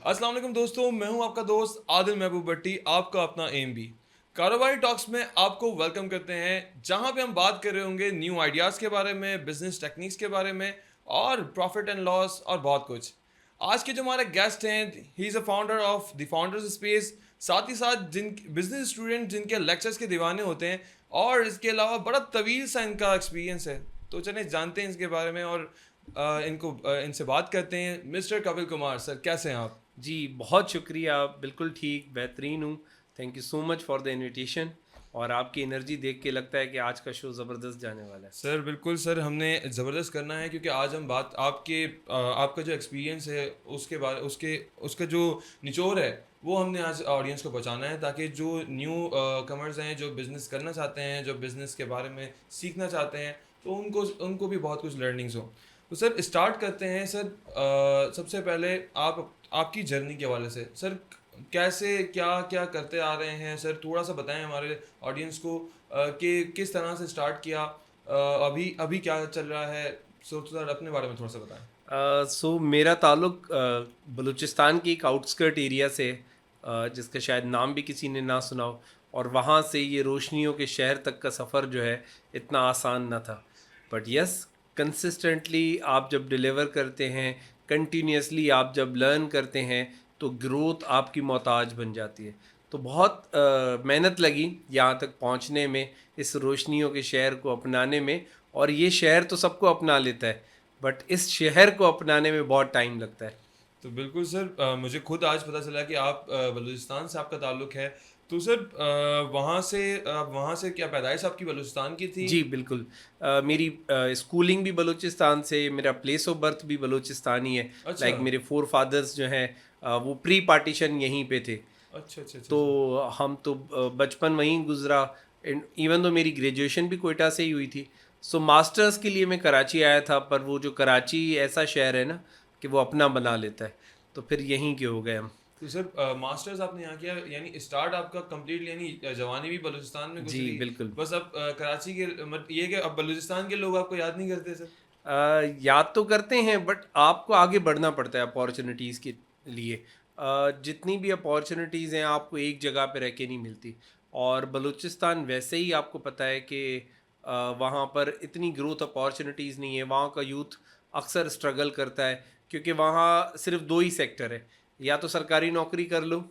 अस्सलाम वालेकुम दोस्तों, मैं हूं आपका दोस्त आदिल महबूब भट्टी, आपका अपना एम बी। कारोबारी टॉक्स में आपको वेलकम करते हैं, जहां पे हम बात कर रहे होंगे न्यू आइडियाज़ के बारे में, बिजनेस टेक्निक्स के बारे में और प्रॉफिट एंड लॉस और बहुत कुछ। आज के जो हमारे गेस्ट हैं, he is a founder of the founders space, साथ ही साथ जिन बिजनेस स्टूडेंट जिनके लेक्चर्स के दीवाने होते हैं और इसके अलावा बड़ा तवील सा इनका एक्सपीरियंस है। तो चलिए जानते हैं इसके बारे में और इनसे बात करते हैं। मिस्टर कपिल कुमार सर, कैसे हैं आप? जी, बहुत शुक्रिया। बिल्कुल ठीक, बेहतरीन हूँ। Thank you so much for the invitation. और आपकी एनर्जी देख के लगता है कि आज का शो ज़बरदस्त जाने वाला है। सर बिल्कुल सर, हमने ज़बरदस्त करना है क्योंकि आज हम बात आपका जो एक्सपीरियंस है उसके बारे उसके उसका जो निचोड़ है वो हमने आज ऑडियंस को पहुंचाना है, ताकि जो न्यू कमर्स हैं, जो बिज़नेस करना चाहते हैं, जो बिज़नेस के बारे में सीखना चाहते हैं, तो उनको उनको भी बहुत कुछ लर्निंग्स हो। तो सर स्टार्ट करते हैं सर। सबसे पहले आप आपकी जर्नी के हवाले से सर, कैसे क्या क्या करते आ रहे हैं सर, थोड़ा सा बताएं हमारे ऑडियंस को कि किस तरह से स्टार्ट किया, अभी अभी क्या चल रहा है। सो सर अपने बारे में थोड़ा सा बताएं। मेरा ताल्लुक बलूचिस्तान की एक आउटस्कर्ट एरिया से, जिसका शायद नाम भी किसी ने ना सुना हो। और वहाँ से ये रोशनियों के शहर तक का सफ़र जो है इतना आसान ना था। बट यस, कंसिस्टेंटली आप जब डिलीवर करते हैं, कंटिन्यूसली आप जब लर्न करते हैं, तो ग्रोथ आपकी मोहताज बन जाती है। तो बहुत मेहनत लगी यहाँ तक पहुँचने में, इस रोशनियों के शहर को अपनाने में। और ये शहर तो सबको अपना लेता है, बट इस शहर को अपनाने में बहुत टाइम लगता है। तो बिल्कुल सर, मुझे खुद आज पता चला कि आप बलूचिस्तान से आपका ताल्लुक है। तो सर वहाँ से क्या पैदाइश आपकी बलूचिस्तान की थी? जी बिल्कुल। मेरी स्कूलिंग भी बलूचिस्तान से, मेरा प्लेस ऑफ बर्थ भी बलूचिस्तान ही है। अच्छा लाइक मेरे फोर फादर्स जो हैं, वो प्री पार्टीशन यहीं पे थे। अच्छा अच्छा अच्छा तो अच्छा। हम तो बचपन वहीं गुजरा। इवन तो मेरी ग्रेजुएशन भी कोयटा से ही हुई थी। सो मास्टर्स के लिए मैं कराची आया था, पर वो जो कराची ऐसा शहर है ना कि वो अपना बना लेता है, तो फिर यहीं के हो गए हम। तो सर मास्टर्स आपने यहाँ किया, यानी स्टार्ट आपका कंप्लीट, यानी जवानी भी बलूचिस्तान में जी गुजरी। बिल्कुल। बस अब कराची के ये कि अब बलूचिस्तान के लोग आपको याद नहीं करते सर? याद तो करते हैं, बट आपको आगे बढ़ना पड़ता है अपॉर्चुनिटीज़ के लिए। जितनी भी अपॉर्चुनिटीज़ हैं आपको एक जगह पे रह के नहीं मिलती। और बलूचिस्तान वैसे ही आपको पता है कि वहाँ पर इतनी ग्रोथ अपॉर्चुनिटीज़ नहीं है। वहाँ का यूथ अक्सर स्ट्रगल करता है, क्योंकि वहाँ सिर्फ दो ही सेक्टर है। या तो सरकारी नौकरी कर लो,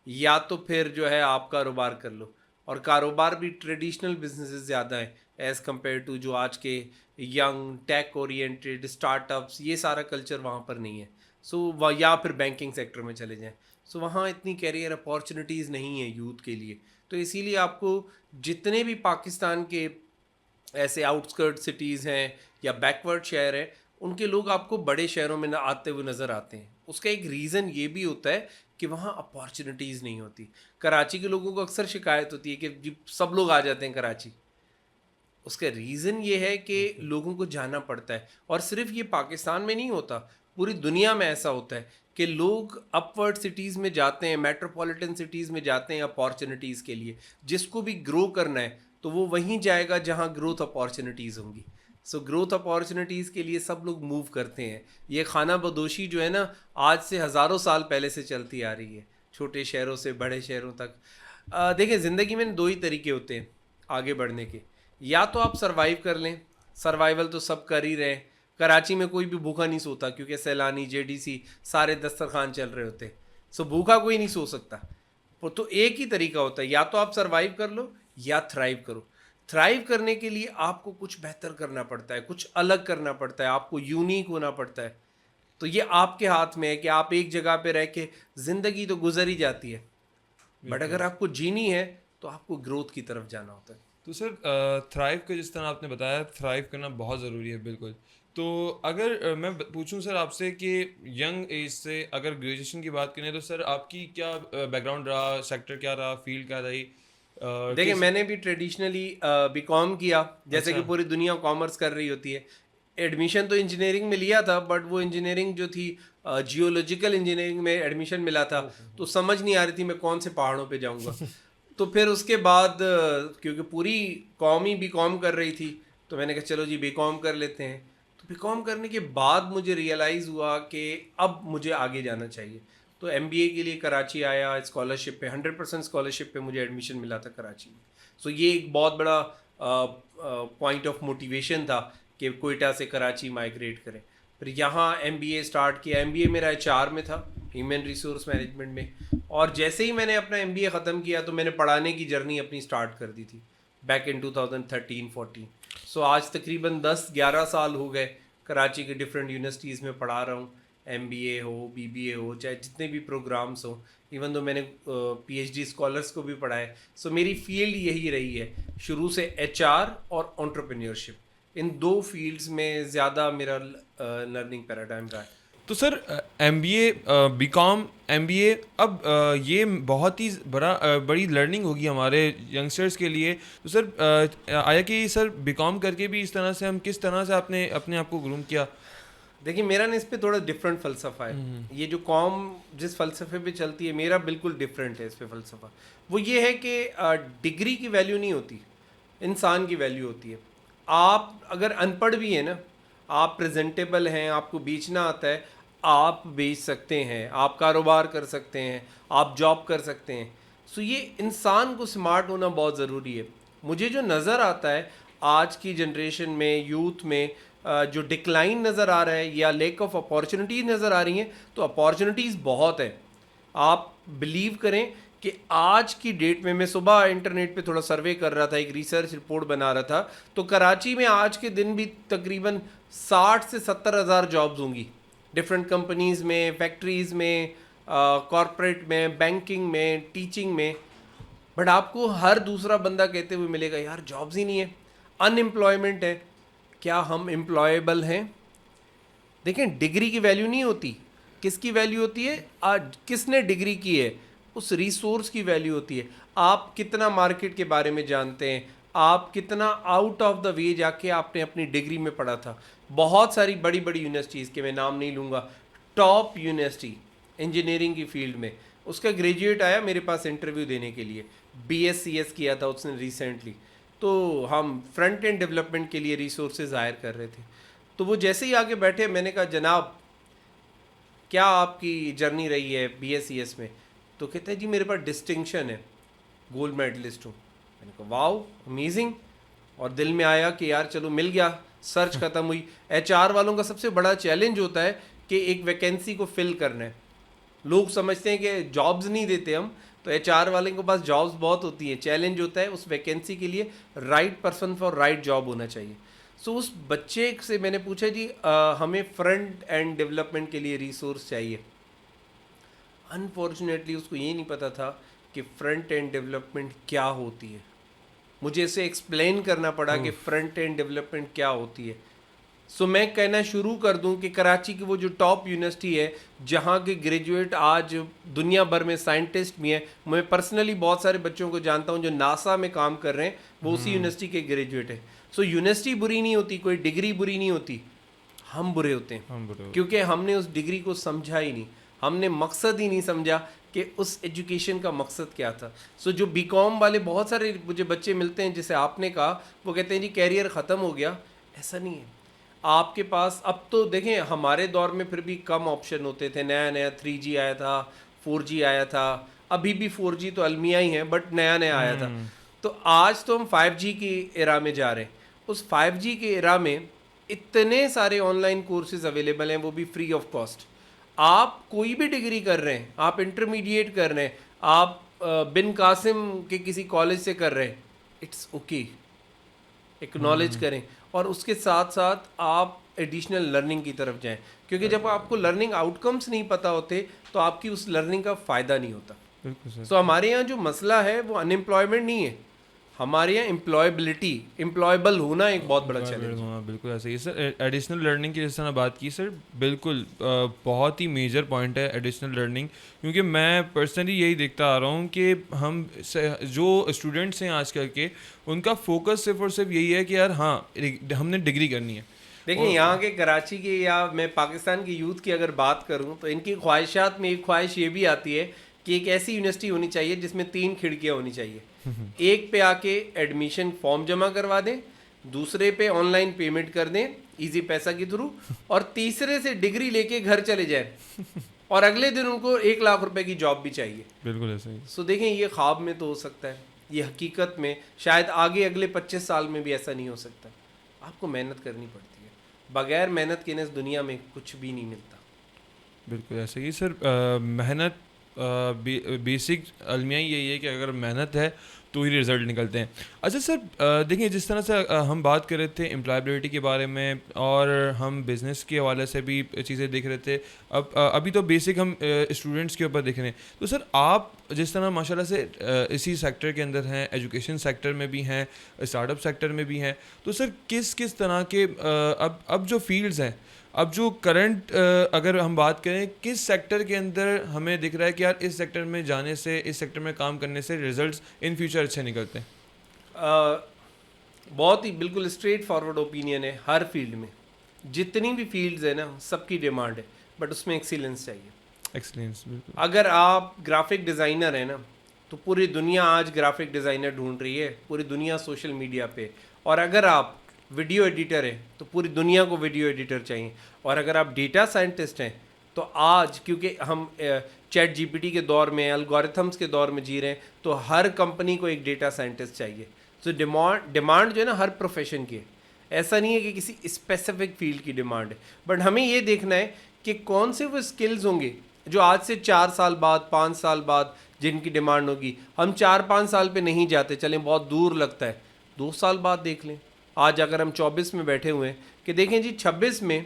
या तो फिर जो है आप कारोबार कर लो। और कारोबार भी ट्रेडिशनल बिजनेसेस ज़्यादा हैं एज़ कम्पेयर टू जो आज के यंग टेक ओरिएंटेड स्टार्टअप्स। ये सारा कल्चर वहाँ पर नहीं है। वह या फिर बैंकिंग सेक्टर में चले जाएं। वहाँ इतनी कैरियर अपॉर्चुनिटीज़ नहीं है यूथ के लिए। तो इसीलिए आपको जितने भी पाकिस्तान के ऐसे आउटस्कर्ट सिटीज़ हैं या बैकवर्ड शहर हैं, उनके लोग आपको बड़े शहरों में ना आते हुए नज़र आते हैं। उसका एक रीज़न ये भी होता है कि वहाँ अपॉर्चुनिटीज़ नहीं होती। कराची के लोगों को अक्सर शिकायत होती है कि जी सब लोग आ जाते हैं कराची। उसका रीज़न ये है कि बिल्कुल। लोगों को जाना पड़ता है। और सिर्फ ये पाकिस्तान में नहीं होता, पूरी दुनिया में ऐसा होता है कि लोग अपवर्ड सिटीज़ में जाते हैं, मेट्रोपॉलिटन सिटीज़ में जाते हैं अपॉर्चुनिटीज़ के लिए। जिसको भी ग्रो करना है तो वो वहीं जाएगा जहाँ ग्रोथ अपॉर्चुनिटीज़ होंगी। ग्रोथ अपॉर्चुनिटीज़ के लिए सब लोग मूव करते हैं। ये खाना बदोशी जो है ना, आज से हज़ारों साल पहले से चलती आ रही है, छोटे शहरों से बड़े शहरों तक। देखिए, ज़िंदगी में दो ही तरीके होते हैं आगे बढ़ने के। या तो आप सरवाइव कर लें, सर्वाइवल तो सब कर ही रहे हैं। कराची में कोई भी भूखा नहीं सोता, क्योंकि सैलानी जेडीसी सारे दस्तरखान चल रहे होते हैं। भूखा कोई नहीं सो सकता। वो तो एक ही तरीका होता है, या तो आप सरवाइव कर लो या थ्राइव करो। थ्राइव करने के लिए आपको कुछ बेहतर करना पड़ता है, कुछ अलग करना पड़ता है, आपको यूनिक होना पड़ता है। तो ये आपके हाथ में है कि आप एक जगह पे रह के, ज़िंदगी तो गुजर ही जाती है, बट बिल्कुल। अगर आपको जीनी है तो आपको ग्रोथ की तरफ जाना होता है। तो सर थ्राइव का जिस तरह आपने बताया, थ्राइव करना बहुत ज़रूरी है, बिल्कुल। तो अगर मैं पूछूं सर आपसे कि यंग एज से अगर ग्रेजुएशन की बात करें, तो सर आपकी क्या बैकग्राउंड रहा, सेक्टर क्या रहा, फील्ड क्या रही, देखिए, किस? मैंने भी ट्रेडिशनली बीकॉम किया, जैसे कि अच्छा। पूरी दुनिया कॉमर्स कर रही होती है। एडमिशन तो इंजीनियरिंग में लिया था, बट वो इंजीनियरिंग जो थी, जियोलॉजिकल इंजीनियरिंग में एडमिशन मिला था। तो ओहो। समझ नहीं आ रही थी मैं कौन से पहाड़ों पे जाऊंगा। तो फिर उसके बाद क्योंकि पूरी कौम ही बीकॉम कर रही थी, तो मैंने कहा चलो जी बीकॉम कर लेते हैं। तो बीकॉम करने के बाद मुझे रियलाइज़ हुआ कि अब मुझे आगे जाना चाहिए। तो MBA के लिए कराची आया स्कॉलरशिप पे, 100% स्कॉलरशिप पे मुझे एडमिशन मिला था कराची में। सो ये एक बहुत बड़ा पॉइंट ऑफ मोटिवेशन था कि कोयटा से कराची माइग्रेट करें। फिर यहाँ MBA स्टार्ट किया। MBA मेरा HR में था, ह्यूमन रिसोर्स मैनेजमेंट में। और जैसे ही मैंने अपना MBA ख़त्म किया तो मैंने पढ़ाने की जर्नी अपनी स्टार्ट कर दी थी बैक इन 2013-14। सो आज तकरीबन 10-11 साल हो गए कराची के डिफरेंट यूनिवर्सिटीज़ में पढ़ा रहा हूँ। MBA हो, BBA हो, चाहे जितने भी प्रोग्राम्स हो, इवन तो मैंने PhD स्कॉलर्स को भी पढ़ाया। सो मेरी फील्ड यही रही है शुरू से, HR और एंटरप्रेन्योरशिप। इन दो फील्ड्स में ज़्यादा मेरा लर्निंग पैराडाइम रहा है। तो सर MBA BCom MBA अब ये बहुत ही बड़ी लर्निंग होगी हमारे यंगस्टर्स के लिए। तो सर आया कि सर BCom करके भी इस तरह से हम किस तरह से आपने अपने आप को ग्रूम किया? देखिए मेरा ना इस पे थोड़ा डिफरेंट फ़लसफ़ा है। ये जो कॉम जिस फ़लसफ़े पे चलती है, मेरा बिल्कुल डिफरेंट है इस पे फ़लसफ़ा। वो ये है कि डिग्री की वैल्यू नहीं होती, इंसान की वैल्यू होती है। आप अगर अनपढ़ भी हैं ना, आप प्रेजेंटेबल हैं, आपको बेचना आता है, आप बेच सकते हैं, आप कारोबार कर सकते हैं, आप जॉब कर सकते हैं। सो ये इंसान को स्मार्ट होना बहुत ज़रूरी है। मुझे जो नज़र आता है आज की जनरेशन में, यूथ में, जो डिक्लाइन नज़र आ रहा है या लेक ऑफ अपॉर्चुनिटीज़ नज़र आ रही हैं, तो अपॉर्चुनिटीज़ बहुत है। आप बिलीव करें कि आज की डेट में, मैं सुबह इंटरनेट पे थोड़ा सर्वे कर रहा था, एक रिसर्च रिपोर्ट बना रहा था, तो कराची में आज के दिन भी तकरीबन 60 से 70 हज़ार जॉब्स होंगी डिफरेंट कंपनीज़ में, फैक्ट्रीज़ में, कॉरपोरेट में, बैंकिंग में, टीचिंग में। बट आपको हर दूसरा बंदा कहते हुए मिलेगा यार जॉब्स ही नहीं है, अनएम्प्लॉयमेंट है। क्या हम एम्प्लॉयबल हैं? देखें, डिग्री की वैल्यू नहीं होती, किसकी वैल्यू होती है? आज किसने डिग्री की है, उस रिसोर्स की वैल्यू होती है। आप कितना मार्केट के बारे में जानते हैं, आप कितना आउट ऑफ द वे जाके आपने अपनी डिग्री में पढ़ा था। बहुत सारी बड़ी बड़ी यूनिवर्सिटीज़ के मैं नाम नहीं लूँगा, टॉप यूनिवर्सिटी इंजीनियरिंग की फील्ड में, उसका ग्रेजुएट आया मेरे पास इंटरव्यू देने के लिए, BScs किया था उसने रिसेंटली। तो हम फ्रंट एंड डेवलपमेंट के लिए रिसोर्सेज हायर कर रहे थे। तो वो जैसे ही आगे बैठे, मैंने कहा जनाब क्या आपकी जर्नी रही है BScs में? तो कहते हैं जी मेरे पास डिस्टिंक्शन है, गोल्ड मेडलिस्ट हूँ। मैंने कहा वाओ अमेजिंग। और दिल में आया कि यार चलो मिल गया, सर्च ख़त्म हुई। HR वालों का सबसे बड़ा चैलेंज होता है कि एक वैकेंसी को फिल करना है। लोग समझते हैं कि जॉब्स नहीं देते हम, तो HR वाले के पास जॉब्स बहुत होती हैं। चैलेंज होता है उस वैकेंसी के लिए right person for right job होना चाहिए। सो उस बच्चे से मैंने पूछा जी हमें फ्रंट एंड डेवलपमेंट के लिए रिसोर्स चाहिए। अनफॉर्चुनेटली उसको ये नहीं पता था कि फ्रंट एंड डेवलपमेंट क्या होती है। मुझे इसे एक्सप्लेन करना पड़ा कि फ्रंट एंड डेवलपमेंट क्या होती है। सो मैं कहना शुरू कर दूं कि कराची की वो जो टॉप यूनिवर्सिटी है, जहाँ के ग्रेजुएट आज दुनिया भर में साइंटिस्ट भी हैं। मैं पर्सनली बहुत सारे बच्चों को जानता हूँ जो नासा में काम कर रहे हैं, वो उसी यूनिवर्सिटी के ग्रेजुएट हैं। सो यूनिवर्सिटी बुरी नहीं होती, कोई डिग्री बुरी नहीं होती, हम बुरे होते हैं क्योंकि हमने उस डिग्री को समझा ही नहीं, हमने मकसद ही नहीं समझा कि उस एजुकेशन का मकसद क्या था। सो जो BCom वाले बहुत सारे मुझे बच्चे मिलते हैं, जैसे आपने कहा, वो कहते हैं जी कैरियर ख़त्म हो गया। ऐसा नहीं है, आपके पास अब तो देखें, हमारे दौर में फिर भी कम ऑप्शन होते थे। नया नया 3G आया था, 4G आया था, अभी भी 4G तो अलमिया ही है बट नया नया आया था। तो आज तो हम 5G की एरा में जा रहे हैं। उस 5G के एरा में इतने सारे ऑनलाइन कोर्सेज अवेलेबल हैं, वो भी फ्री ऑफ कॉस्ट। आप कोई भी डिग्री कर रहे हैं, आप इंटरमीडिएट कर रहे हैं, आप बिन कासिम के किसी कॉलेज से कर रहे हैं, इट्स ओके, एक्नॉलेज करें। और उसके साथ साथ आप एडिशनल लर्निंग की तरफ जाएं, क्योंकि जब आपको लर्निंग आउटकम्स नहीं पता होते तो आपकी उस लर्निंग का फ़ायदा नहीं होता। बिल्कुल सो हमारे यहाँ जो मसला है वो अनएम्प्लॉयमेंट नहीं है, हमारे यहाँ एम्प्लॉयबिलिटी, एम्प्लॉयबल होना एक बहुत बड़ा चैलेंज है। हाँ बिल्कुल ऐसे ही सर। एडिशनल लर्निंग की जैसे ना बात की सर, बिल्कुल बहुत ही मेजर पॉइंट है एडिशनल लर्निंग। क्योंकि मैं पर्सनली यही देखता आ रहा हूँ कि हम जो स्टूडेंट्स हैं आजकल के, उनका फोकस सिर्फ और सिर्फ यही है कि यार हाँ हमने डिग्री करनी है। देखिए यहाँ के कराची के या मैं पाकिस्तान की यूथ की अगर बात करूँ तो इनकी ख्वाहिशात में एक ख्वाहिश ये भी आती है कि एक ऐसी यूनिवर्सिटी होनी चाहिए जिसमें 3 खिड़कियाँ होनी चाहिए। एक पे आके एडमिशन फॉर्म जमा करवा दें, दूसरे पे ऑनलाइन पेमेंट कर दें इजी पैसा के थ्रू, और तीसरे से डिग्री लेके घर चले जाएं। और अगले दिन उनको 1 लाख रुपए की जॉब भी चाहिए। बिल्कुल ऐसा ही। सो देखें, ये ख्वाब में तो हो सकता है, ये हकीकत में शायद आगे अगले 25 साल में भी ऐसा नहीं हो सकता। आपको मेहनत करनी पड़ती है, बगैर मेहनत के इस दुनिया में कुछ भी नहीं मिलता। बिल्कुल ऐसे ही सर। मेहनत बेसिक अलमिया यही है कि अगर मेहनत है तो ही रिजल्ट निकलते हैं। अच्छा सर, देखिए जिस तरह से हम बात कर रहे थे एम्प्लॉयबिलिटी के बारे में और हम बिज़नेस के हवाले से भी चीज़ें देख रहे थे, अब अभी तो बेसिक हम स्टूडेंट्स के ऊपर देख रहे हैं। तो सर आप जिस तरह माशाल्लाह से इसी सेक्टर के अंदर हैं, एजुकेशन सेक्टर में भी हैं, स्टार्टअप सेक्टर में भी हैं, तो सर किस किस तरह के अब जो फील्ड्स हैं, अब जो करंट अगर हम बात करें किस सेक्टर के अंदर हमें दिख रहा है कि यार इस सेक्टर में जाने से, इस सेक्टर में काम करने से रिजल्ट्स इन फ्यूचर अच्छे निकलते हैं? बहुत ही बिल्कुल स्ट्रेट फॉरवर्ड ओपिनियन है। हर फील्ड में जितनी भी फील्ड्स है ना, सबकी डिमांड है, बट उसमें एक्सीलेंस चाहिए। एक्सलेंस, बिल्कुल। अगर आप ग्राफिक डिज़ाइनर हैं ना, तो पूरी दुनिया आज ग्राफिक डिज़ाइनर ढूंढ रही है, पूरी दुनिया सोशल मीडिया पे। और अगर आप वीडियो एडिटर हैं तो पूरी दुनिया को वीडियो एडिटर चाहिए। और अगर आप डेटा साइंटिस्ट हैं तो आज, क्योंकि हम चैट जीपीटी के दौर में, एल्गोरिथम्स के दौर में जी रहे हैं, तो हर कंपनी को एक डेटा साइंटिस्ट चाहिए। तो डिमांड जो है ना, हर प्रोफेशन की है। ऐसा नहीं है कि किसी स्पेसिफिक फील्ड की डिमांड है, बट हमें ये देखना है कि कौन से वो स्किल्स होंगे जो आज से 4 साल बाद, 5 साल बाद जिनकी डिमांड होगी। हम 4-5 साल पे नहीं जाते, चलें बहुत दूर लगता है, 2 साल बाद देख लें। आज अगर हम 24 में बैठे हुए हैं कि देखें जी 26 में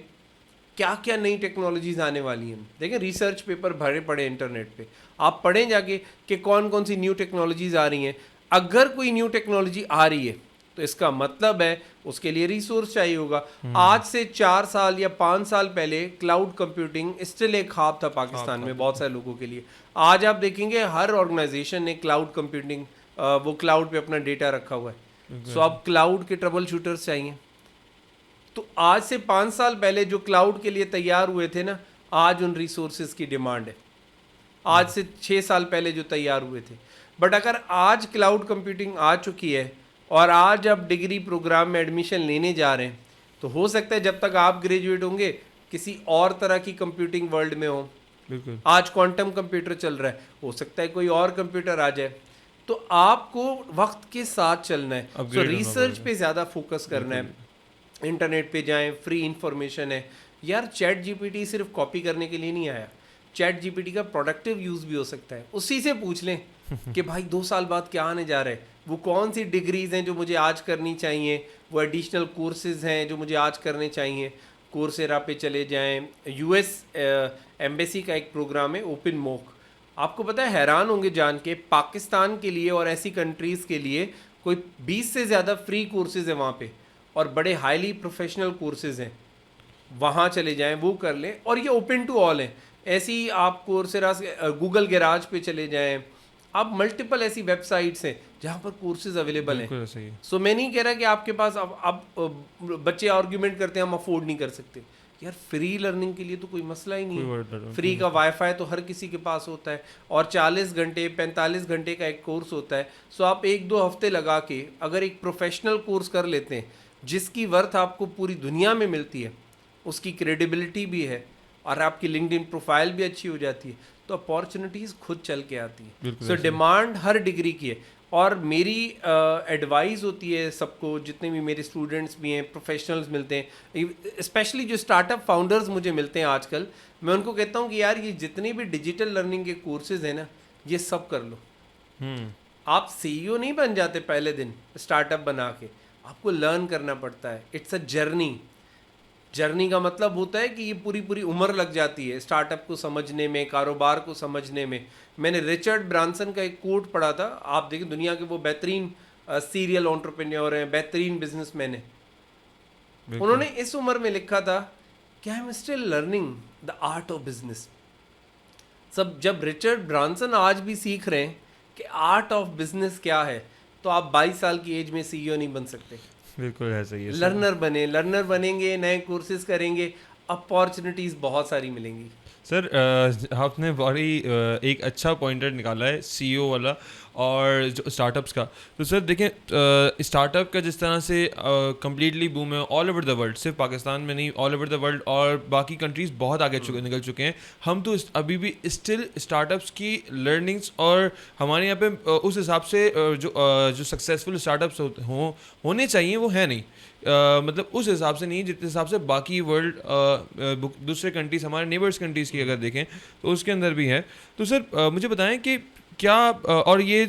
क्या क्या नई टेक्नोलॉजीज आने वाली हैं। देखें, रिसर्च पेपर भरे पड़े इंटरनेट पे, आप पढ़ें जाके कि कौन कौन सी न्यू टेक्नोलॉजीज आ रही हैं। अगर कोई न्यू टेक्नोलॉजी आ रही है तो इसका मतलब है उसके लिए रिसोर्स चाहिए होगा। आज से 4 साल या 5 साल पहले क्लाउड कंप्यूटिंग स्टिल एक ख्वाब था पाकिस्तान में बहुत सारे लोगों के लिए। आज आप देखेंगे हर ऑर्गेनाइजेशन ने क्लाउड कंप्यूटिंग, वो क्लाउड पे अपना डेटा रखा हुआ है। सो अब क्लाउड के ट्रबल शूटर्स चाहिए। तो आज से 5 साल पहले जो क्लाउड के लिए तैयार हुए थे ना, आज उन रिसोर्सेज की डिमांड है, आज से 6 साल पहले जो तैयार हुए थे। बट अगर आज क्लाउड कंप्यूटिंग आ चुकी है और आज आप डिग्री प्रोग्राम में एडमिशन लेने जा रहे हैं, तो हो सकता है जब तक आप ग्रेजुएट होंगे किसी और तरह की कंप्यूटिंग वर्ल्ड में हो। बिल्कुल। आज क्वांटम कंप्यूटर चल रहा है, हो सकता है कोई और कंप्यूटर आ जाए। तो आपको वक्त के साथ चलना है, तो अपग्रेड होना रिसर्च पड़ेगा। पे ज़्यादा फोकस करना है। इंटरनेट पे जाएं, फ्री इंफॉर्मेशन है। यार चैट जीपीटी सिर्फ कॉपी करने के लिए नहीं आया, चैट जीपीटी का प्रोडक्टिव यूज़ भी हो सकता है। उसी से पूछ लें कि भाई 2 साल बाद क्या आने जा रहा है, वो कौन सी डिग्रीज हैं जो मुझे आज करनी चाहिए, वो एडिशनल कोर्सेज हैं जो मुझे आज करने चाहिए। कोर्सेरा पे चले जाएं, यूएस एम्बेसी का एक प्रोग्राम है ओपन मोक। आपको पता है, हैरान होंगे जान के, पाकिस्तान के लिए और ऐसी कंट्रीज़ के लिए कोई 20 से ज़्यादा फ्री कोर्सेज हैं वहाँ पे, और बड़े हाईली प्रोफेशनल कोर्सेज हैं। वहाँ चले जाएं, वो कर लें, और ये ओपन टू ऑल हैं। ऐसी ही आप कोर्सेरा से, गूगल गैराज पे चले जाएं, आप मल्टीपल ऐसी वेबसाइट्स हैं जहाँ पर कोर्सेज अवेलेबल हैं। बिल्कुल सही है। सो मैं नहीं कह रहा कि आपके पास अब बच्चे आर्ग्यूमेंट करते हैं हम अफोर्ड नहीं कर सकते। यार फ्री लर्निंग के लिए तो कोई मसला ही नहीं है। फ्री का वाईफाई तो हर किसी के पास होता है, और 40 घंटे 45 घंटे का एक कोर्स होता है। सो आप 1-2 हफ्ते लगा के अगर एक प्रोफेशनल कोर्स कर लेते हैं जिसकी वर्थ आपको पूरी दुनिया में मिलती है, उसकी क्रेडिबिलिटी भी है, और आपकी लिंक्डइन प्रोफाइल भी अच्छी हो जाती है, तो अपॉर्चुनिटीज़ खुद चल के आती है। सो डिमांड हर डिग्री की है। और मेरी एडवाइस होती है सबको, जितने भी मेरे स्टूडेंट्स भी हैं, प्रोफेशनल्स मिलते हैं, स्पेशली जो स्टार्टअप फाउंडर्स मुझे मिलते हैं आजकल, मैं उनको कहता हूँ कि यार ये जितने भी डिजिटल लर्निंग के कोर्सेज हैं ना, ये सब कर लो। आप सीईओ नहीं बन जाते पहले दिन स्टार्टअप बना के, आपको लर्न करना पड़ता है। इट्स अ जर्नी का मतलब होता है कि ये पूरी पूरी उम्र लग जाती है स्टार्टअप को समझने में, कारोबार को समझने में। मैंने रिचर्ड ब्रांसन का एक कोट पढ़ा था, आप देखिए दुनिया के वो बेहतरीन सीरियल एंटरप्रेन्योर हैं, बेहतरीन बिजनेसमैन हैं। उन्होंने इस उम्र में लिखा था कि I am still learning the art of business. जब रिचर्ड ब्रांसन आज भी सीख रहे हैं कि आर्ट ऑफ बिजनेस क्या है, तो आप 22 साल की एज में सीईओ नहीं बन सकते। बिल्कुल ऐसा ही है। लर्नर बनेंगे, नए कोर्सेज करेंगे, अपॉर्चुनिटीज़ बहुत सारी मिलेंगी। सर आपने बड़ी एक अच्छा पॉइंटर निकाला है सीईओ वाला, और जो स्टार्टअप्स का, तो सर देखें स्टार्टअप का जिस तरह से कम्प्लीटली बूम है ऑल ओवर द वर्ल्ड, सिर्फ पाकिस्तान में नहीं ऑल ओवर द वर्ल्ड, और बाकी कंट्रीज़ बहुत आगे निकल चुके हैं। हम तो अभी भी स्टिल स्टार्टअप्स की लर्निंग्स और हमारे यहाँ पे उस हिसाब से जो सक्सेसफुल स्टार्टअप्स होने चाहिए वो है नहीं। मतलब उस हिसाब से नहीं जितने हिसाब से बाकी वर्ल्ड दूसरे कंट्रीज़, हमारे नेबर्स कंट्रीज़ की अगर देखें तो उसके अंदर भी है। तो सर मुझे बताएं कि क्या और ये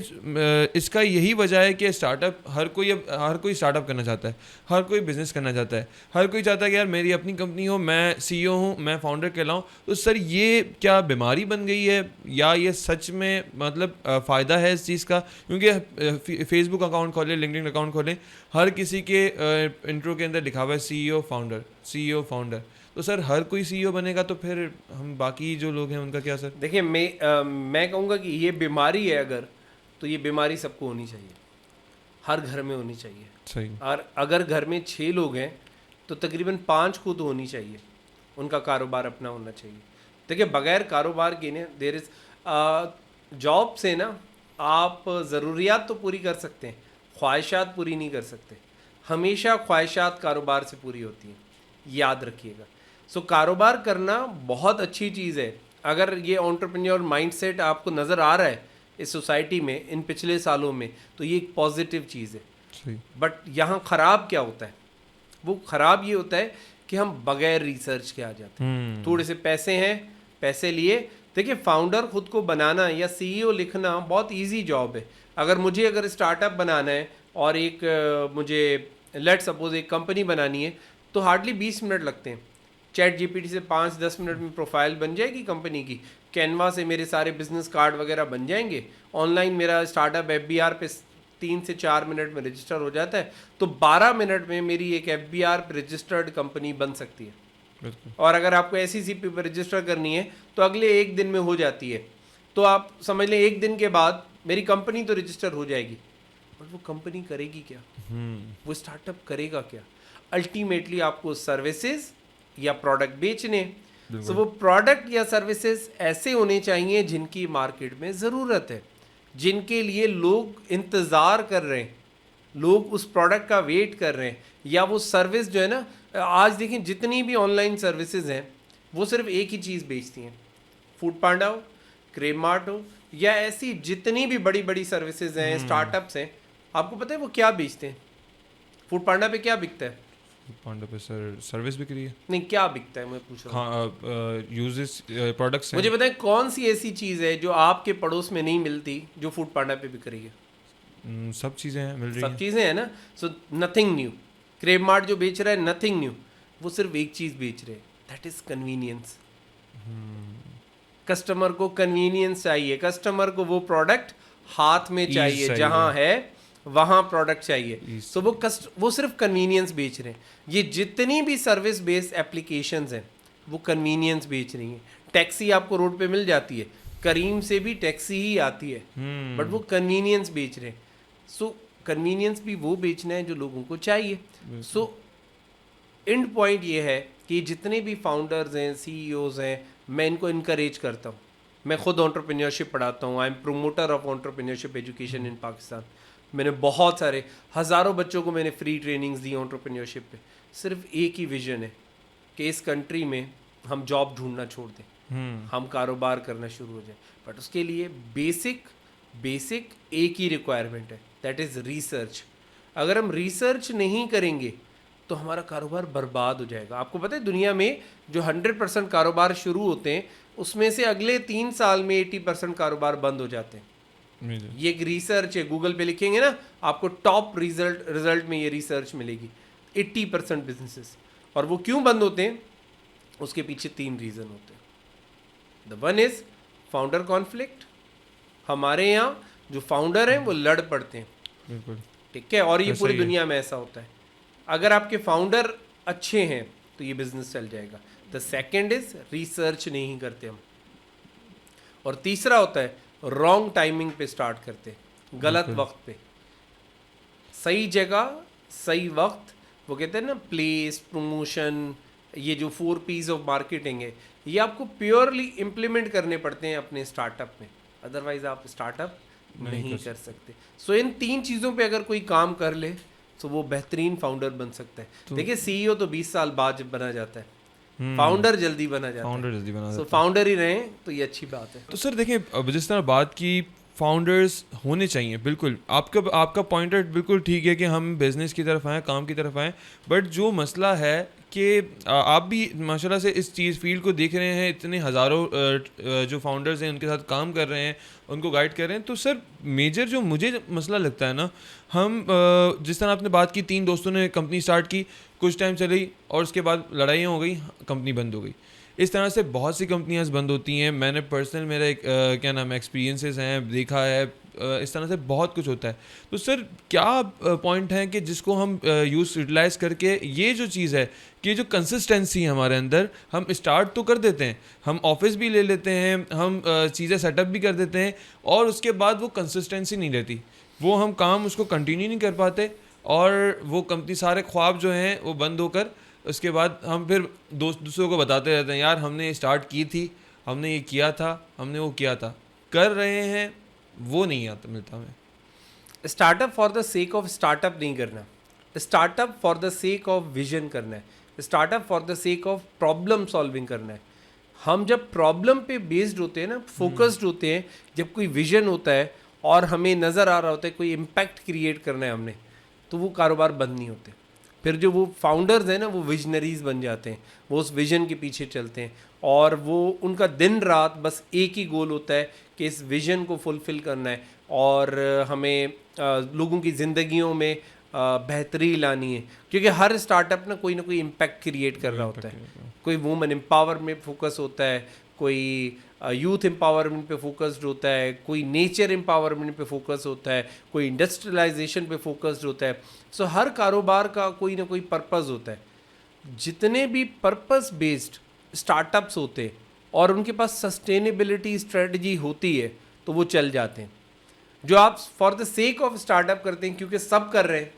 इसका यही वजह है कि स्टार्टअप हर कोई स्टार्टअप करना चाहता है, हर कोई बिजनेस करना चाहता है, हर कोई चाहता है कि यार मेरी अपनी कंपनी हो, मैं सीईओ हूँ, मैं फाउंडर कहलाऊँ। तो सर ये क्या बीमारी बन गई है या ये सच में मतलब फ़ायदा है इस चीज़ का? क्योंकि फेसबुक अकाउंट खोलें, लिंक्डइन अकाउंट खोलें, हर किसी के इंट्रो के अंदर लिखा हुआ है सीईओ फाउंडर। तो सर हर कोई सीईओ बनेगा तो फिर हम बाकी जो लोग हैं उनका क्या सर? देखिए मैं कहूँगा कि ये बीमारी है अगर, तो ये बीमारी सबको होनी चाहिए, हर घर में होनी चाहिए। सही। और अगर घर में 6 लोग हैं तो तकरीबन 5 को तो होनी चाहिए, उनका कारोबार अपना होना चाहिए। देखिए बगैर कारोबार के ना देर इज़ जॉब से ना आप ज़रूरियात तो पूरी कर सकते हैं, ख्वाहिशात पूरी नहीं कर सकते। हमेशा ख्वाहिशात कारोबार से पूरी होती हैं, याद रखिएगा। सो कारोबार करना बहुत अच्छी चीज़ है। अगर ये एंटरप्रेन्योर माइंडसेट आपको नज़र आ रहा है इस सोसाइटी में इन पिछले सालों में, तो ये एक पॉजिटिव चीज़ है। सही। बट यहाँ ख़राब क्या होता है? वो ख़राब ये होता है कि हम बगैर रिसर्च के आ जाते हैं। थोड़े से पैसे हैं, पैसे लिए। देखिए फाउंडर खुद को बनाना या सीईओ लिखना बहुत इजी जॉब है। अगर स्टार्टअप बनाना है और मुझे लेट सपोज एक कंपनी बनानी है तो हार्डली 20 मिनट लगते हैं। चैट जीपीटी से 5-10 मिनट में प्रोफाइल बन जाएगी कंपनी की, कैनवा से मेरे सारे बिजनेस कार्ड वगैरह बन जाएंगे, ऑनलाइन मेरा स्टार्टअप एफबीआर पे 3 से 4 मिनट में रजिस्टर हो जाता है। तो 12 मिनट में मेरी एक एफबीआर पे रजिस्टर्ड कंपनी बन सकती है। और अगर आपको एसईसीपी पर रजिस्टर करनी है तो अगले 1 दिन में हो जाती है। तो आप समझ लें 1 दिन के बाद मेरी कंपनी तो रजिस्टर हो जाएगी, बट वो कंपनी करेगी क्या? वो स्टार्टअप करेगा क्या? अल्टीमेटली आपको सर्विसेज या प्रोडक्ट बेचने। सो वो प्रोडक्ट या सर्विसेज ऐसे होने चाहिए जिनकी मार्केट में ज़रूरत है, जिनके लिए लोग इंतज़ार कर रहे हैं, लोग उस प्रोडक्ट का वेट कर रहे हैं, या वो सर्विस जो है ना, आज देखिए जितनी भी ऑनलाइन सर्विसेज हैं वो सिर्फ एक ही चीज़ बेचती हैं। फूड पांडा हो, क्रेम मार्ट हो, या ऐसी जितनी भी बड़ी बड़ी सर्विसेज हैं, स्टार्टअप्स हैं, आपको पता है वो क्या बेचते हैं? फूड पांडा पे क्या बिकता है? पांडा पे सर सर्विस बिक रही है। नहीं, क्या बिकता है मैं पूछ रहा हूँ। हाँ, यूजेस प्रोडक्ट्स हैं। मुझे बताएं कौन सी ऐसी चीज़ है जो आपके पड़ोस में नहीं मिलती जो फूड पांडा पे बिक रही है? सब चीज़ें हैं, मिल रही सब हैं। चीज़ें हैं ना। So nothing new. क्रेम मार्ट जो बेच रहा है नथिंग न्यू, वो सिर्फ एक चीज़ बेच रहे हैं, दैट इज़ कन्वीनियंस। कस्टमर को कन्वीनियंस चाहिए, कस्टमर को वो प्रोडक्ट हाथ में चाहिए, चाहिए। जहाँ है वहाँ प्रोडक्ट चाहिए। Ease सो वो सिर्फ कन्वीनियंस बेच रहे हैं। ये जितनी भी सर्विस बेस्ड एप्लीकेशंस हैं वो कन्वीनियंस बेच रही हैं। टैक्सी आपको रोड पे मिल जाती है, करीम से भी टैक्सी ही आती है, बट वो कन्वीनियंस बेच रहे हैं। सो कन्वीनियंस भी वो बेचना है जो लोगों को चाहिए। सो एंड पॉइंट ये है कि जितने भी फाउंडर्स हैं, सीईओज हैं, मैं इनको इनकरेज करता हूँ। मैं खुद एंटरप्रेन्योरशिप पढ़ाता हूँ, I am promoter of entrepreneurship education in Pakistan. मैंने बहुत सारे हज़ारों बच्चों को मैंने फ्री ट्रेनिंग्स दी एंटरप्रेन्योरशिप पे। सिर्फ एक ही विजन है कि इस कंट्री में हम जॉब ढूंढना छोड़ दें, हम कारोबार करना शुरू हो जाए। बट उसके लिए बेसिक एक ही रिक्वायरमेंट है, दैट इज़ रिसर्च। अगर हम रिसर्च नहीं करेंगे तो हमारा कारोबार बर्बाद हो जाएगा। आपको पता है दुनिया में जो 100% कारोबार शुरू होते हैं उसमें से अगले 3 साल में 80% कारोबार बंद हो जाते हैं। ये एक रिसर्च है, गूगल पे लिखेंगे ना आपको टॉप रिजल्ट में ये रिसर्च मिलेगी। 80% बिजनेसेस। और वो क्यों बंद होते हैं? उसके पीछे 3 रीज़न होते हैं। The one is founder conflict. हमारे यहाँ जो फाउंडर हैं वो लड़ पड़ते हैं, बिल्कुल ठीक है, और ये ऐसा पूरी ही है। दुनिया में ऐसा होता है। अगर आपके फाउंडर अच्छे हैं तो ये बिजनेस चल जाएगा। द सेकेंड इज रिसर्च नहीं करते हम। और तीसरा होता है रॉन्ग टाइमिंग पे स्टार्ट करते हैं, गलत वक्त पे। सही जगह सही वक्त, वो कहते हैं ना प्लेस, प्रमोशन, ये जो 4 P's ऑफ मार्केटिंग है, ये आपको प्योरली इम्प्लीमेंट करने पड़ते हैं अपने स्टार्टअप में। अदरवाइज आप स्टार्टअप नहीं कर सकते। सो इन 3 चीज़ों पे अगर कोई काम कर ले तो वो बेहतरीन फाउंडर बन सकता है। देखिए सीईओ तो 20 साल बाद जब बना जाता है, फाउंडर जल्दी बना जाता फाउंडर है। जल्दी बना सो देता है। फाउंडर ही रहें तो ये अच्छी बात है। तो सर देखिए, अब जिस तरह बात की फाउंडर्स होने चाहिए, बिल्कुल आपका पॉइंटर बिल्कुल ठीक है कि हम बिज़नेस की तरफ आएँ, काम की तरफ आएँ, बट जो मसला है कि आप भी माशाल्लाह से इस चीज़ फील्ड को देख रहे हैं, इतने हज़ारों जो फाउंडर्स हैं उनके साथ काम कर रहे हैं, उनको गाइड कर रहे हैं, तो सर मेजर जो मुझे मसला लगता है ना, हम जिस तरह आपने बात की 3 दोस्तों ने कंपनी स्टार्ट की, कुछ टाइम चली और उसके बाद लड़ाइयाँ हो गई, कंपनी बंद हो गई। इस तरह से बहुत सी कंपनियां बंद होती हैं। मैंने पर्सनल मेरा एक क्या नाम है एक्सपीरियंसेस हैं, देखा है, इस तरह से बहुत कुछ होता है। तो सर क्या पॉइंट है कि जिसको हम यूटिलाइज़ करके ये जो चीज़ है कि जो कंसिस्टेंसी है हमारे अंदर, हम स्टार्ट तो कर देते हैं, हम ऑफिस भी ले लेते हैं, हम चीज़ें सेटअप भी कर देते हैं, और उसके बाद वो कंसिस्टेंसी नहीं रहती, वो हम काम उसको कंटिन्यू नहीं कर पाते, और वो कंपनी सारे ख्वाब जो हैं वो बंद होकर उसके बाद हम फिर दूसरों को बताते रहते हैं, यार हमने ये स्टार्ट की थी, हमने ये किया था, हमने वो किया था, कर रहे हैं, वो नहीं आता मिलता हमें। Startup for the sake of startup नहीं करना, startup for the sake of vision करना है, startup for the sake of problem solving करना है। हम जब प्रॉब्लम पे बेस्ड होते हैं ना, फोकस्ड होते हैं, जब कोई विजन होता है और हमें नज़र आ रहा होता है कोई इम्पैक्ट क्रिएट करना है हमने, तो वो कारोबार बंद नहीं होते। फिर जो वो फाउंडर्स हैं ना, वो विजनरीज बन जाते हैं, वो उस विजन के पीछे चलते हैं, और वो उनका दिन रात बस एक ही गोल होता है कि इस विजन को फुलफ़िल करना है, और हमें लोगों की ज़िंदगियों में बेहतरी लानी है। क्योंकि हर स्टार्टअप ना कोई इम्पैक्ट क्रिएट कर रहा होता है। कोई वुमेन एम्पावरमेंट फोकस होता है, कोई यूथ एम्पावरमेंट पे फोकस्ड होता है, कोई नेचर एम्पावरमेंट पे फोकस होता है, कोई इंडस्ट्रियलाइजेशन पे फोकस्ड होता है। सो हर कारोबार का कोई ना कोई पर्पस होता है। जितने भी पर्पस बेस्ड स्टार्टअप्स होते हैं और उनके पास सस्टेनेबिलिटी स्ट्रेटजी होती है, तो वो चल जाते हैं। जो आप for the sake of startup करते हैं क्योंकि सब कर रहे हैं,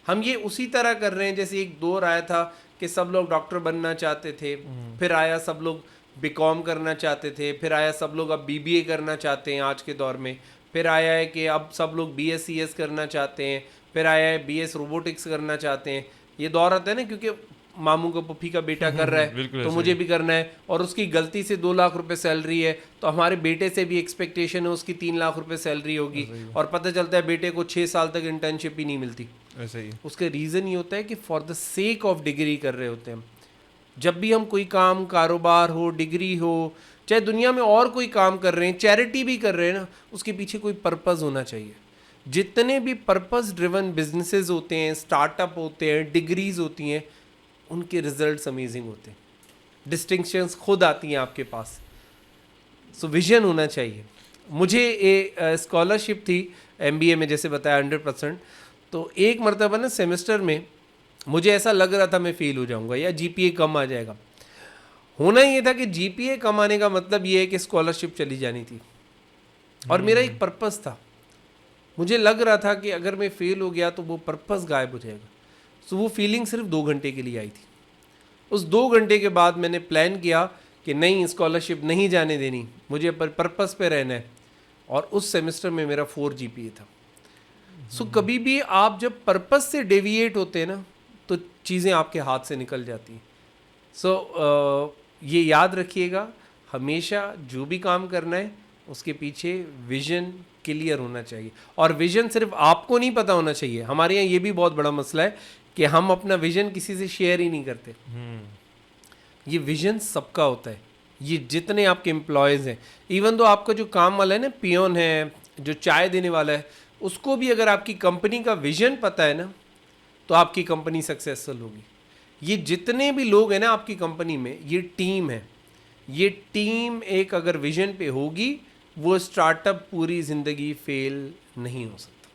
हम ये उसी तरह कर रहे हैं जैसे एक दौर आया था कि सब लोग डॉक्टर बनना चाहते थे, फिर आया सब लोग बीकॉम करना चाहते थे, फिर आया सब लोग अब बीबीए करना चाहते हैं आज के दौर में, फिर आया है कि अब सब लोग बीएससीएस करना चाहते हैं, फिर आया है बीएस रोबोटिक्स करना चाहते हैं। ये दौर आता है ना, क्योंकि मामू का पुप्पी का बेटा कर रहा है तो मुझे भी करना है, और उसकी गलती से 2 लाख रुपए सैलरी है तो हमारे बेटे से भी एक्सपेक्टेशन है उसकी 3 लाख रुपए सैलरी होगी, और पता चलता है बेटे को 6 साल तक इंटर्नशिप ही नहीं मिलती। ऐसा ही उसका रीज़न ये होता है कि for the sake of degree कर रहे होते हैं हम। जब भी हम कोई काम, कारोबार हो, डिग्री हो, चाहे दुनिया में और कोई काम कर रहे हैं, चैरिटी भी कर रहे हैं ना, उसके पीछे कोई पर्पस होना चाहिए। जितने भी पर्पस ड्रिवन बिजनेसेस होते हैं, स्टार्टअप होते हैं, डिग्रीज होती हैं, उनके रिजल्ट्स अमेजिंग होते हैं, डिस्टिंक्शंस खुद आती हैं आपके पास। सो विजन होना चाहिए। मुझे ये स्कॉलरशिप थी एमबीए में, जैसे बताया 100%। तो एक मरतबा ना सेमेस्टर में मुझे ऐसा लग रहा था मैं फेल हो जाऊंगा या जीपीए कम आ जाएगा। होना ये था कि जीपीए कम आने का मतलब ये है कि स्कॉलरशिप चली जानी थी, और मेरा एक पर्पस था। मुझे लग रहा था कि अगर मैं फेल हो गया तो वो पर्पस गायब हो जाएगा। सो वो फीलिंग सिर्फ 2 घंटे के लिए आई थी। उस 2 घंटे के बाद मैंने प्लान किया कि नहीं, स्कॉलरशिप नहीं जाने देनी, मुझे पर्पस पे रहना है, और उस सेमेस्टर में मेरा 4 जीपीए था। सो कभी भी आप जब पर्पस से डेविएट होते हैं ना, तो चीज़ें आपके हाथ से निकल जाती हैं। सो ये याद रखिएगा, हमेशा जो भी काम करना है उसके पीछे विजन क्लियर होना चाहिए, और विजन सिर्फ आपको नहीं पता होना चाहिए। हमारे यहाँ ये भी बहुत बड़ा मसला है कि हम अपना विजन किसी से शेयर ही नहीं करते। ये विजन सबका होता है, ये जितने आपके एम्प्लॉयज़ हैं, इवन दो आपका जो काम वाला है ना, पियोन है, जो चाय देने वाला है, उसको भी अगर आपकी कंपनी का विजन पता है ना, तो आपकी कंपनी सक्सेसफुल होगी। ये जितने भी लोग हैं ना आपकी कंपनी में, ये टीम है। ये टीम एक अगर विजन पे होगी, वो स्टार्टअप पूरी ज़िंदगी फेल नहीं हो सकता।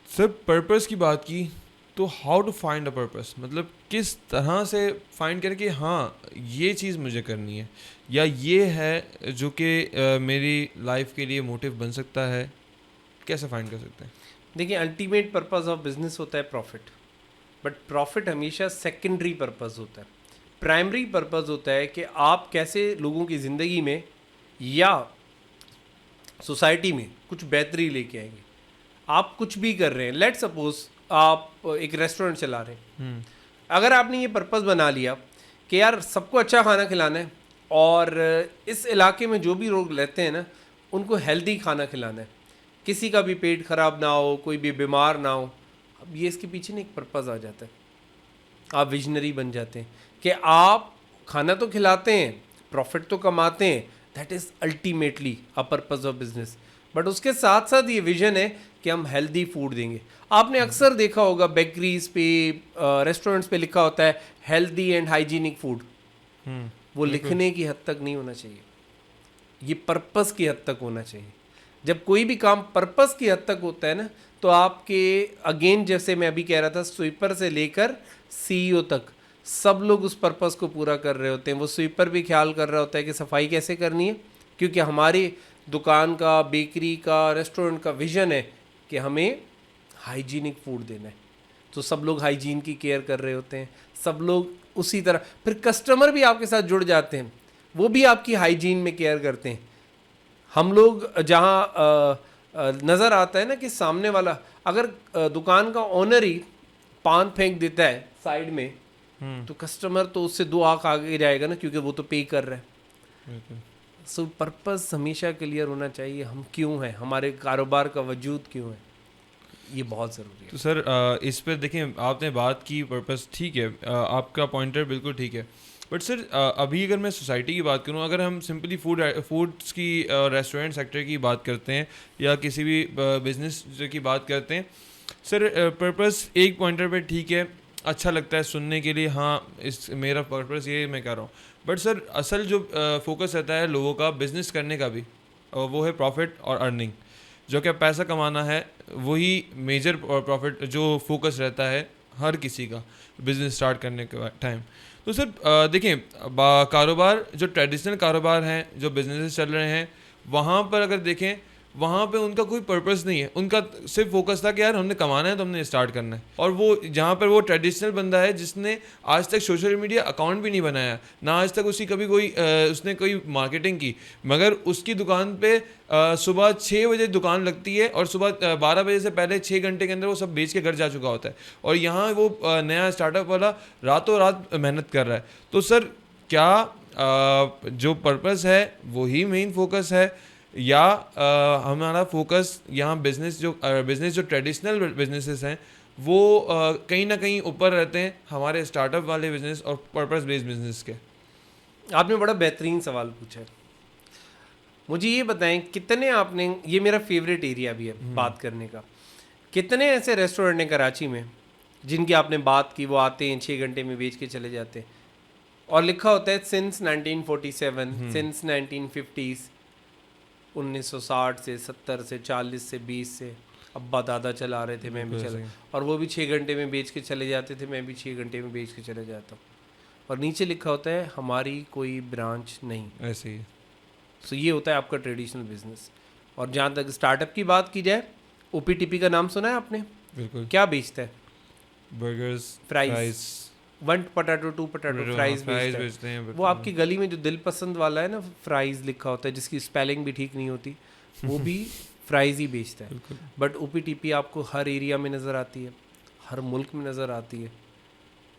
सर पर्पस की बात की, तो how to find a purpose, मतलब किस तरह से फाइंड करें कि हाँ ये चीज़ मुझे करनी है, या ये है जो कि मेरी लाइफ के लिए मोटिव बन सकता है, कैसे फाइंड कर सकते हैं? देखिए, अल्टीमेट पर्पस ऑफ बिजनेस होता है प्रॉफिट, बट प्रॉफिट हमेशा सेकेंडरी पर्पस होता है। प्राइमरी पर्पस होता है कि आप कैसे लोगों की ज़िंदगी में या सोसाइटी में कुछ बेहतरी लेके आएंगे। आप कुछ भी कर रहे हैं, लेट सपोज आप एक रेस्टोरेंट चला रहे हैं, अगर आपने ये पर्पस बना लिया कि यार सबको अच्छा खाना खिलाना है और इस इलाके में जो भी लोग रहते हैं ना उनको हेल्दी खाना खिलाना है, किसी का भी पेट खराब ना हो, कोई भी बीमार ना हो, अब ये इसके पीछे ना एक पर्पस आ जाता है, आप विजनरी बन जाते हैं कि आप खाना तो खिलाते हैं, प्रॉफिट तो कमाते हैं, that is ultimately a purpose of business, but उसके साथ साथ ये विजन है कि हम हेल्दी फूड देंगे। आपने अक्सर देखा होगा बेकरीज पे, रेस्टोरेंट्स पे लिखा होता है हेल्दी एंड हाइजीनिक फूड, वो लिखने की हद तक नहीं होना चाहिए, ये पर्पस की हद तक होना चाहिए। जब कोई भी काम पर्पस की हद तक होता है ना, तो आपके अगेन जैसे मैं अभी कह रहा था, स्वीपर से लेकर सीईओ तक सब लोग उस पर्पस को पूरा कर रहे होते हैं। वो स्वीपर भी ख्याल कर रहा होता है कि सफाई कैसे करनी है, क्योंकि हमारी दुकान का, बेकरी का, रेस्टोरेंट का विजन है कि हमें हाइजीनिक फूड देना है, तो सब लोग हाइजीन की केयर कर रहे होते हैं, सब लोग उसी तरह। फिर कस्टमर भी आपके साथ जुड़ जाते हैं, वो भी आपकी हाइजीन में केयर करते हैं। हम लोग जहाँ नज़र आता है ना कि सामने वाला अगर दुकान का ओनर ही पान फेंक देता है साइड में, तो कस्टमर तो उससे दो आंख आगे जाएगा ना, क्योंकि वो तो पे कर रहा है। सो पर्पस हमेशा क्लियर होना चाहिए, हम क्यों हैं, हमारे कारोबार का वजूद क्यों है, ये बहुत ज़रूरी है। तो सर इस पर देखें, आपने बात की पर्पस, ठीक है, आपका पॉइंटर बिल्कुल ठीक है, बट सर अभी अगर मैं सोसाइटी की बात करूं, अगर हम सिंपली फूड्स की रेस्टोरेंट सेक्टर की बात करते हैं या किसी भी बिजनेस की बात करते हैं, सर पर्पस एक पॉइंटर पे ठीक है, अच्छा लगता है सुनने के लिए, हाँ इस मेरा पर्पस ये मैं कह रहा हूँ, बट सर असल जो फोकस रहता है लोगों का बिजनेस करने का भी, वो है प्रॉफिट और अर्निंग, जो कि पैसा कमाना है, वही मेजर प्रॉफिट जो फोकस रहता है हर किसी का बिजनेस स्टार्ट करने के टाइम। तो सर देखिए, कारोबार जो ट्रेडिशनल कारोबार हैं, जो बिजनेसेस चल रहे हैं, वहाँ पर अगर देखें, वहाँ पे उनका कोई पर्पस नहीं है, उनका सिर्फ फोकस था कि यार हमने कमाना है तो हमने स्टार्ट करना है। और वो जहाँ पर वो ट्रेडिशनल बंदा है जिसने आज तक सोशल मीडिया अकाउंट भी नहीं बनाया, ना आज तक उसकी कभी कोई उसने कोई मार्केटिंग की, मगर उसकी दुकान पे सुबह 6 बजे दुकान लगती है और सुबह 12 बजे से पहले 6 घंटे के अंदर वो सब बेच के घर जा चुका होता है, और यहाँ वो नया स्टार्टअप वाला रातों रात मेहनत कर रहा है। तो सर क्या जो पर्पस है वही मेन फोकस है, या हमारा फोकस यहाँ बिजनेस जो ट्रेडिशनल बिजनेसेस हैं वो कहीं ना कहीं ऊपर रहते हैं हमारे स्टार्टअप वाले बिजनेस और पर्पस बेस्ड बिजनेस के? आपने बड़ा बेहतरीन सवाल पूछा है। मुझे ये बताएं, कितने आपने, ये मेरा फेवरेट एरिया भी है बात करने का, कितने ऐसे रेस्टोरेंट हैं कराची में जिनकी आपने बात की, वो आते हैं 6 घंटे में बेच के चले जाते हैं, और लिखा होता है सिंस 1947, सिंस 1950s, 1960 से 70 से 40 से 20 से अब्बा दादा चला रहे थे, मैं भी चला, और वो भी 6 घंटे में बेच के चले जाते थे, मैं भी 6 घंटे में बेच के चले जाता हूँ, और नीचे लिखा होता है हमारी कोई ब्रांच नहीं। ऐसे ही। सो ये होता है आपका ट्रेडिशनल बिजनेस। और जहाँ तक स्टार्टअप की बात की जाए, ओपीटीपी का नाम सुना है आपने? बिल्कुल। क्या बेचता है? Burgers, fries, 1 potato 2 potato fries बेचते हैं। वो आपकी गली में जो दिल पसंद वाला है ना, फ्राइज लिखा होता है, जिसकी स्पेलिंग भी ठीक नहीं होती, वो भी फ्राइज ही बेचता है। बट ओपीटीपी आपको हर एरिया में नज़र आती है, हर मुल्क में नज़र आती है।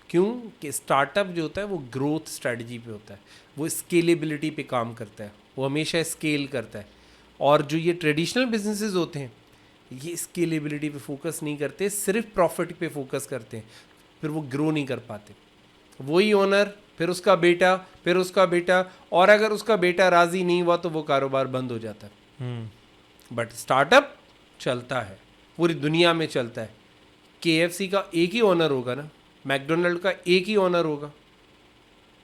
क्यों? कि स्टार्टअप जो होता है वो ग्रोथ स्ट्रेटजी पे होता है, वो स्केलेबिलिटी पे काम करता है, वो हमेशा स्केल करता है। और जो ये ट्रेडिशनल बिजनेसेस होते हैं, ये स्केलेबिलिटी पे फोकस नहीं करते, सिर्फ प्रॉफिट पे फोकस करते हैं, फिर वो ग्रो नहीं कर पाते। वही ओनर, फिर उसका बेटा, फिर उसका बेटा, और अगर उसका बेटा राज़ी नहीं हुआ तो वो कारोबार बंद हो जाता है। बट स्टार्टअप चलता है, पूरी दुनिया में चलता है। KFC का एक ही ओनर होगा ना, मैकडोनल्ड का एक ही ओनर होगा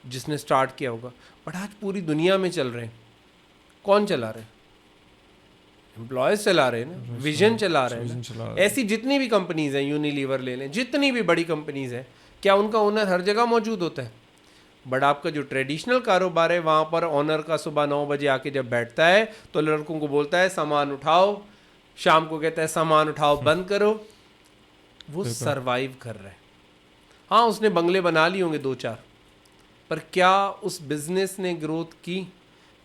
जिसने स्टार्ट किया होगा, बट आज पूरी दुनिया में चल रहे हैं। कौन चला रहे हैं? एम्प्लॉयज़ चला रहे हैं ना, विजन चला रहे हैं ना। ऐसी जितनी भी कंपनीज़ हैं, यूनिलीवर ले लें, जितनी भी बड़ी कंपनीज़ हैं, क्या उनका ओनर हर जगह मौजूद होता है? बट आपका जो ट्रेडिशनल कारोबार है, वहाँ पर ओनर का सुबह 9 बजे आके जब बैठता है तो लड़कों को बोलता है सामान उठाओ, शाम को कहता है सामान उठाओ, बंद करो। वो सरवाइव कर रहा है। हाँ, उसने बंगले बना लिए होंगे 2-4, पर क्या उस बिजनेस ने ग्रोथ की?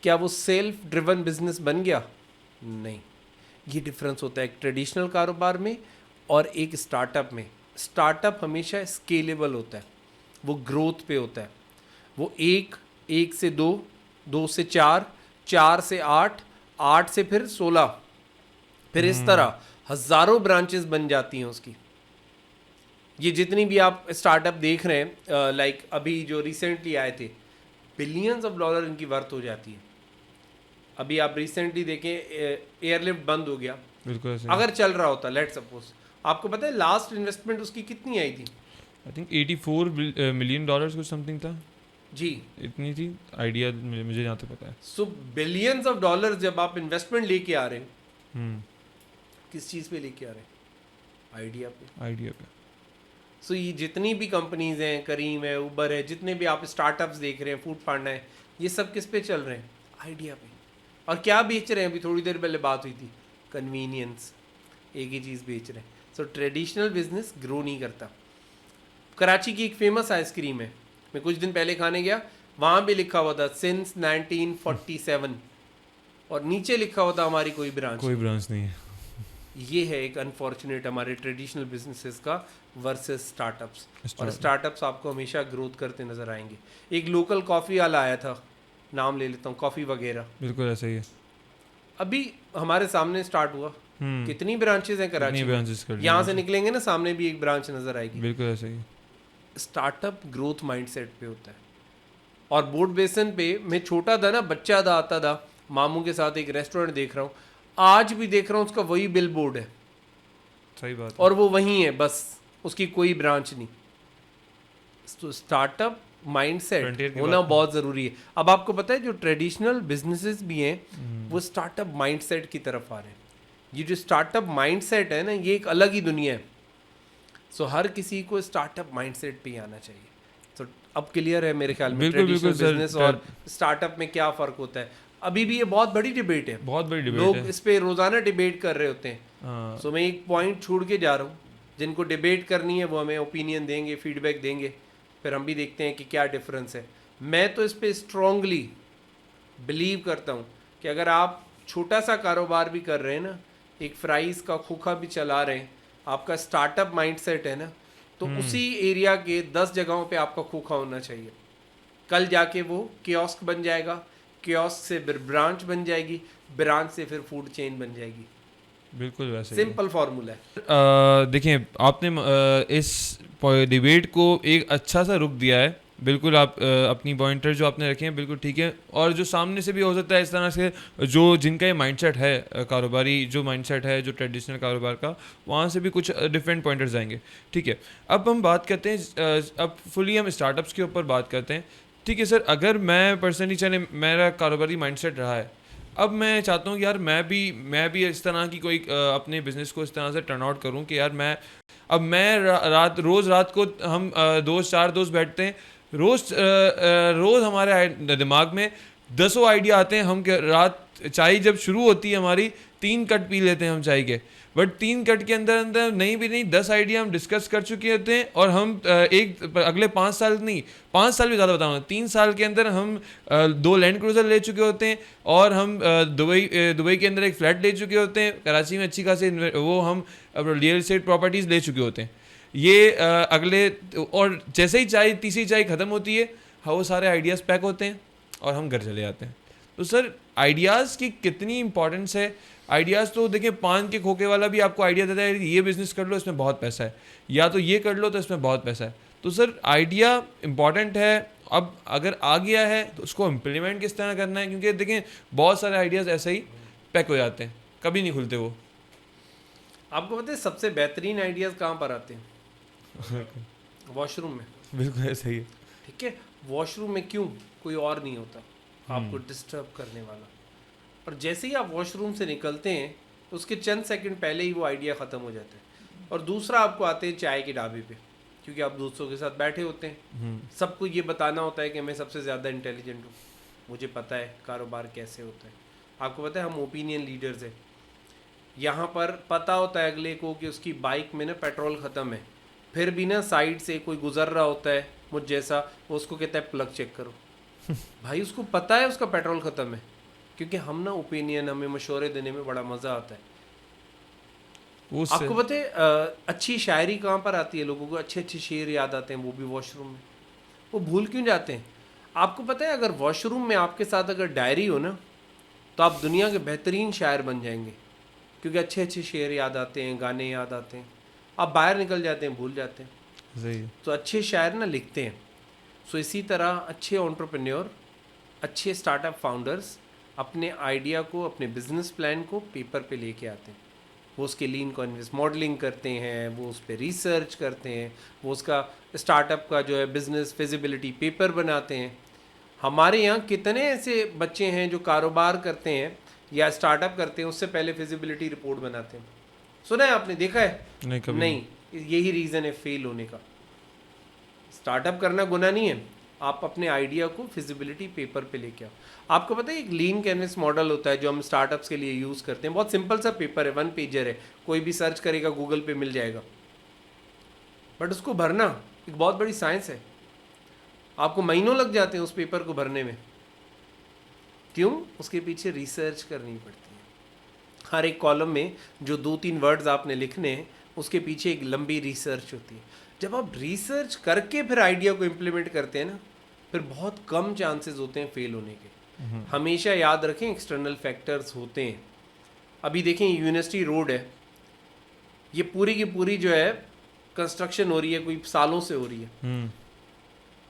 क्या वो सेल्फ ड्रिवन बिजनेस बन गया? नहीं। ये डिफरेंस होता है एक ट्रेडिशनल कारोबार में और एक स्टार्टअप में। स्टार्टअप हमेशा स्केलेबल होता है, वो ग्रोथ पे होता है, वो एक से दो, दो से चार, चार से आठ, आठ से फिर 16, फिर इस तरह हजारों ब्रांचेस बन जाती हैं उसकी। ये जितनी भी आप स्टार्टअप देख रहे हैं, लाइक अभी जो रिसेंटली आए थे, बिलियंस ऑफ डॉलर इनकी वर्थ हो जाती है। अभी आप रिसेंटली देखें, एयरलिफ्ट बंद हो गया, बिल्कुल ऐसे अगर चल रहा होता, लेट सपोज, आपको पता है लास्ट इन्वेस्टमेंट उसकी कितनी आई थी? आई थिंक $84 मिलियन कुछ समथिंग था, जी, इतनी थी आइडिया, मुझे जहाँ तक पता है। सो बिलियंस ऑफ डॉलर जब आप इन्वेस्टमेंट लेके आ रहे हैं, हम्म, किस चीज़ पे लेके आ रहे हैं? आइडिया पे। आइडिया पे। सो ये जितनी भी कंपनीज हैं, करीम है, उबर है, जितने भी आप स्टार्टअप्स देख रहे हैं, फूड पांडा है, ये सब किस पे चल रहे हैं? आइडिया पे। और क्या बेच रहे हैं? अभी थोड़ी देर पहले बात हुई थी, कन्वीनियंस, एक ही चीज़ बेच रहे हैं। सो ट्रेडिशनल बिजनेस ग्रो नहीं करता। कराची की एक फेमस आइसक्रीम है, मैं कुछ दिन पहले खाने गया, वहाँ भी लिखा हुआ था सिंस 1947, और नीचे लिखा हुआ था हमारी कोई ब्रांच। कोई ब्रांच नहीं है। ये है एक अनफॉर्चुनेट हमारे ट्रेडिशनल बिजनेसेस का वर्सेस स्टार्टअप्स। और Startup। स्टार्टअप्स आपको हमेशा ग्रोथ करते नजर आएंगे। एक लोकल कॉफ़ी वाला आया था, नाम ले लेता हूँ, कॉफ़ी वगैरह, बिल्कुल ऐसा ही है। अभी हमारे सामने स्टार्ट हुआ। कितनी ब्रांचेस हैं कराची में? ब्रांचेस कर यहाँ से निकलेंगे ना, सामने भी एक ब्रांच नजर आएगी। बिल्कुल ऐसा ही। स्टार्टअप ग्रोथ माइंडसेट पे होता है। और बोर्ड बेसन पे मैं छोटा था ना, बच्चा था, आता था मामू के साथ, एक रेस्टोरेंट देख रहा हूँ, आज भी देख रहा हूँ, उसका वही बिल बोर्ड है, सही बात है। और वो वहीं है, बस उसकी कोई ब्रांच नहीं। तो स्टार्टअप माइंडसेट Frontier की होना बात बहुत ज़रूरी है। अब आपको पता है जो ट्रेडिशनल बिजनेसेस भी हैं वो स्टार्टअप माइंडसेट की तरफ आ रहे हैं। ये जो स्टार्टअप माइंडसेट है ना, ये एक अलग ही दुनिया है। सो हर किसी को स्टार्टअप माइंडसेट पे ही आना चाहिए। तो अब क्लियर है मेरे ख्याल में बिल्कुल, ट्रेडिशनल बिल्कुल सर, बिजनेस और स्टार्टअप में क्या फ़र्क होता है। अभी भी ये बहुत बड़ी डिबेट है, बहुत बड़ी डिबेट लोग है। इस पे रोज़ाना डिबेट कर रहे होते हैं। हाँ, सो मैं एक पॉइंट छोड़ के जा रहा हूँ, जिनको डिबेट करनी है वो हमें ओपिनियन देंगे, फीडबैक देंगे, फिर हम भी देखते हैं कि क्या डिफरेंस है। मैं तो इस पे स्ट्रांगली बिलीव करता हूँ कि अगर आप छोटा सा कारोबार भी कर रहे हैं ना, एक फ्राइज़ का खोखा भी चला रहे हैं, आपका स्टार्टअप माइंडसेट है ना, तो उसी एरिया के 10 जगहों पे आपका खोखा होना चाहिए। कल जाके वो कियोस्क बन जाएगा, कियोस्क से फिर ब्रांच बन जाएगी, ब्रांच से फिर फूड चेन बन जाएगी। बिल्कुल वैसे ही है। सिंपल फार्मूला है। देखिए, आपने इस डिबेट को एक अच्छा सा रुख दिया है। बिल्कुल, आप अपनी पॉइंटर जो आपने रखे हैं बिल्कुल ठीक है, और जो सामने से भी हो सकता है इस तरह से, जो जिनका ये माइंडसेट है, कारोबारी जो माइंडसेट है, जो ट्रेडिशनल कारोबार का, वहाँ से भी कुछ डिफरेंट पॉइंटर्स आएंगे। ठीक है, अब हम बात करते हैं, अब फुली हम स्टार्टअप्स के ऊपर बात करते हैं। ठीक है सर, अगर मैं पर्सनली, चले मेरा कारोबारी माइंडसेट रहा है, अब मैं चाहता हूँ कि यार मैं भी इस तरह की कोई अपने बिज़नेस को इस तरह से टर्न आउट करूँ कि यार मैं रोज़ रात को हम चार दोस्त बैठते हैं, रोज़ हमारे दिमाग में दसों आइडिया आते हैं। हम रात चाय जब शुरू होती है हमारी, 3 कट पी लेते हैं हम चाय के, बट 3 कट के अंदर अंदर नहीं 10 आइडिया हम डिस्कस कर चुके होते हैं, और हम अगले 5 साल नहीं, 5 साल भी ज़्यादा बताऊँगा, 3 साल के अंदर हम 2 लैंड क्रूज़र ले चुके होते हैं, और हम दुबई के अंदर एक फ्लैट ले चुके होते हैं, कराची में अच्छी खासी वो हम रियल एस्टेट प्रॉपर्टीज़ ले चुके होते हैं। ये अगले, और जैसे ही तीसरी चाय ख़त्म होती है, वो सारे आइडियाज़ पैक होते हैं और हम घर चले जाते हैं। तो सर, आइडियाज़ की कितनी इंपॉर्टेंस है। आइडियाज़ तो देखिए, पान के खोखे वाला भी आपको आइडिया देता है, ये बिज़नेस कर लो इसमें बहुत पैसा है, या तो ये कर लो तो इसमें बहुत पैसा है। तो सर, आइडिया इंपॉर्टेंट है। अब अगर आ गया है तो उसको इम्प्लीमेंट किस तरह करना है, क्योंकि देखें बहुत सारे आइडियाज़ ऐसे ही पैक हो जाते हैं, कभी नहीं खुलते वो। आपको पता है सबसे बेहतरीन आइडियाज़ कहाँ पर आते हैं? वॉशरूम में। बिल्कुल ऐसा ही है। ठीक है, वॉशरूम में क्यों? कोई और नहीं होता आपको डिस्टर्ब करने वाला। और जैसे ही आप वॉशरूम से निकलते हैं, उसके चंद सेकंड पहले ही वो आइडिया ख़त्म हो जाता है। और दूसरा, आपको आते हैं चाय के ढाबे पे, क्योंकि आप दोस्तों के साथ बैठे होते हैं, सबको ये बताना होता है कि मैं सबसे ज़्यादा इंटेलिजेंट हूँ, मुझे पता है कारोबार कैसे होता है। आपको पता है हम ओपिनियन लीडर्स हैं। यहाँ पर पता होता है अगले को कि उसकी बाइक में ना पेट्रोल ख़त्म है, फिर भी ना साइड से कोई गुजर रहा होता है मुझ जैसा, वो उसको कहता है प्लग चेक करो। भाई उसको पता है उसका पेट्रोल ख़त्म है, क्योंकि हम ना ओपिनियन, हमें मशवरे देने में बड़ा मज़ा आता है। उससे आपको पता है अच्छी शायरी कहाँ पर आती है? लोगों को अच्छे अच्छे शेर याद आते हैं, वो भी वॉशरूम में। वो भूल क्यों जाते हैं? आपको पता है अगर वॉशरूम में आपके साथ अगर डायरी हो ना, तो आप दुनिया के बेहतरीन शायर बन जाएंगे, क्योंकि अच्छे अच्छे शेर याद आते हैं, गाने याद आते हैं। आप बाहर निकल जाते हैं, भूल जाते हैं। सही है। तो अच्छे शायर ना लिखते हैं। सो इसी तरह अच्छे एंटरप्रेन्योर, अच्छे स्टार्टअप फाउंडर्स अपने आइडिया को, अपने बिजनेस प्लान को पेपर पे लेके आते हैं। वो उसके लीन कॉन्वेंस मॉडलिंग करते हैं, वो उस पर रिसर्च करते हैं, वो उसका स्टार्टअप का जो है बिजनेस फिजिबिलिटी पेपर बनाते हैं। हमारे यहाँ कितने ऐसे बच्चे हैं जो कारोबार करते हैं या स्टार्टअप करते हैं, उससे पहले फिजिबिलिटी रिपोर्ट बनाते हैं। सुना है आपने, देखा है? नहीं, कभी नहीं, यही रीज़न है फेल होने का। स्टार्टअप करना गुनाह नहीं है, आप अपने आइडिया को फिजिबिलिटी पेपर पे लेके आओ। आपको पता है एक लीन कैनवस मॉडल होता है जो हम स्टार्टअप्स के लिए यूज़ करते हैं। बहुत सिंपल सा पेपर है, 1 पेजर है, कोई भी सर्च करेगा गूगल पे मिल जाएगा। बट उसको भरना एक बहुत बड़ी साइंस है। आपको महीनों लग जाते हैं उस पेपर को भरने में। क्यों? उसके पीछे रिसर्च करनी पड़ती है। हर एक कॉलम में जो 2-3 वर्ड्स आपने लिखने हैं, उसके पीछे एक लंबी रिसर्च होती है। जब आप रिसर्च करके फिर आइडिया को इम्प्लीमेंट करते हैं ना, फिर बहुत कम चांसेस होते हैं फेल होने के। हमेशा याद रखें एक्सटर्नल फैक्टर्स होते हैं। अभी देखें यूनिवर्सिटी रोड है, ये पूरी की पूरी जो है कंस्ट्रक्शन हो रही है, कोई सालों से हो रही है।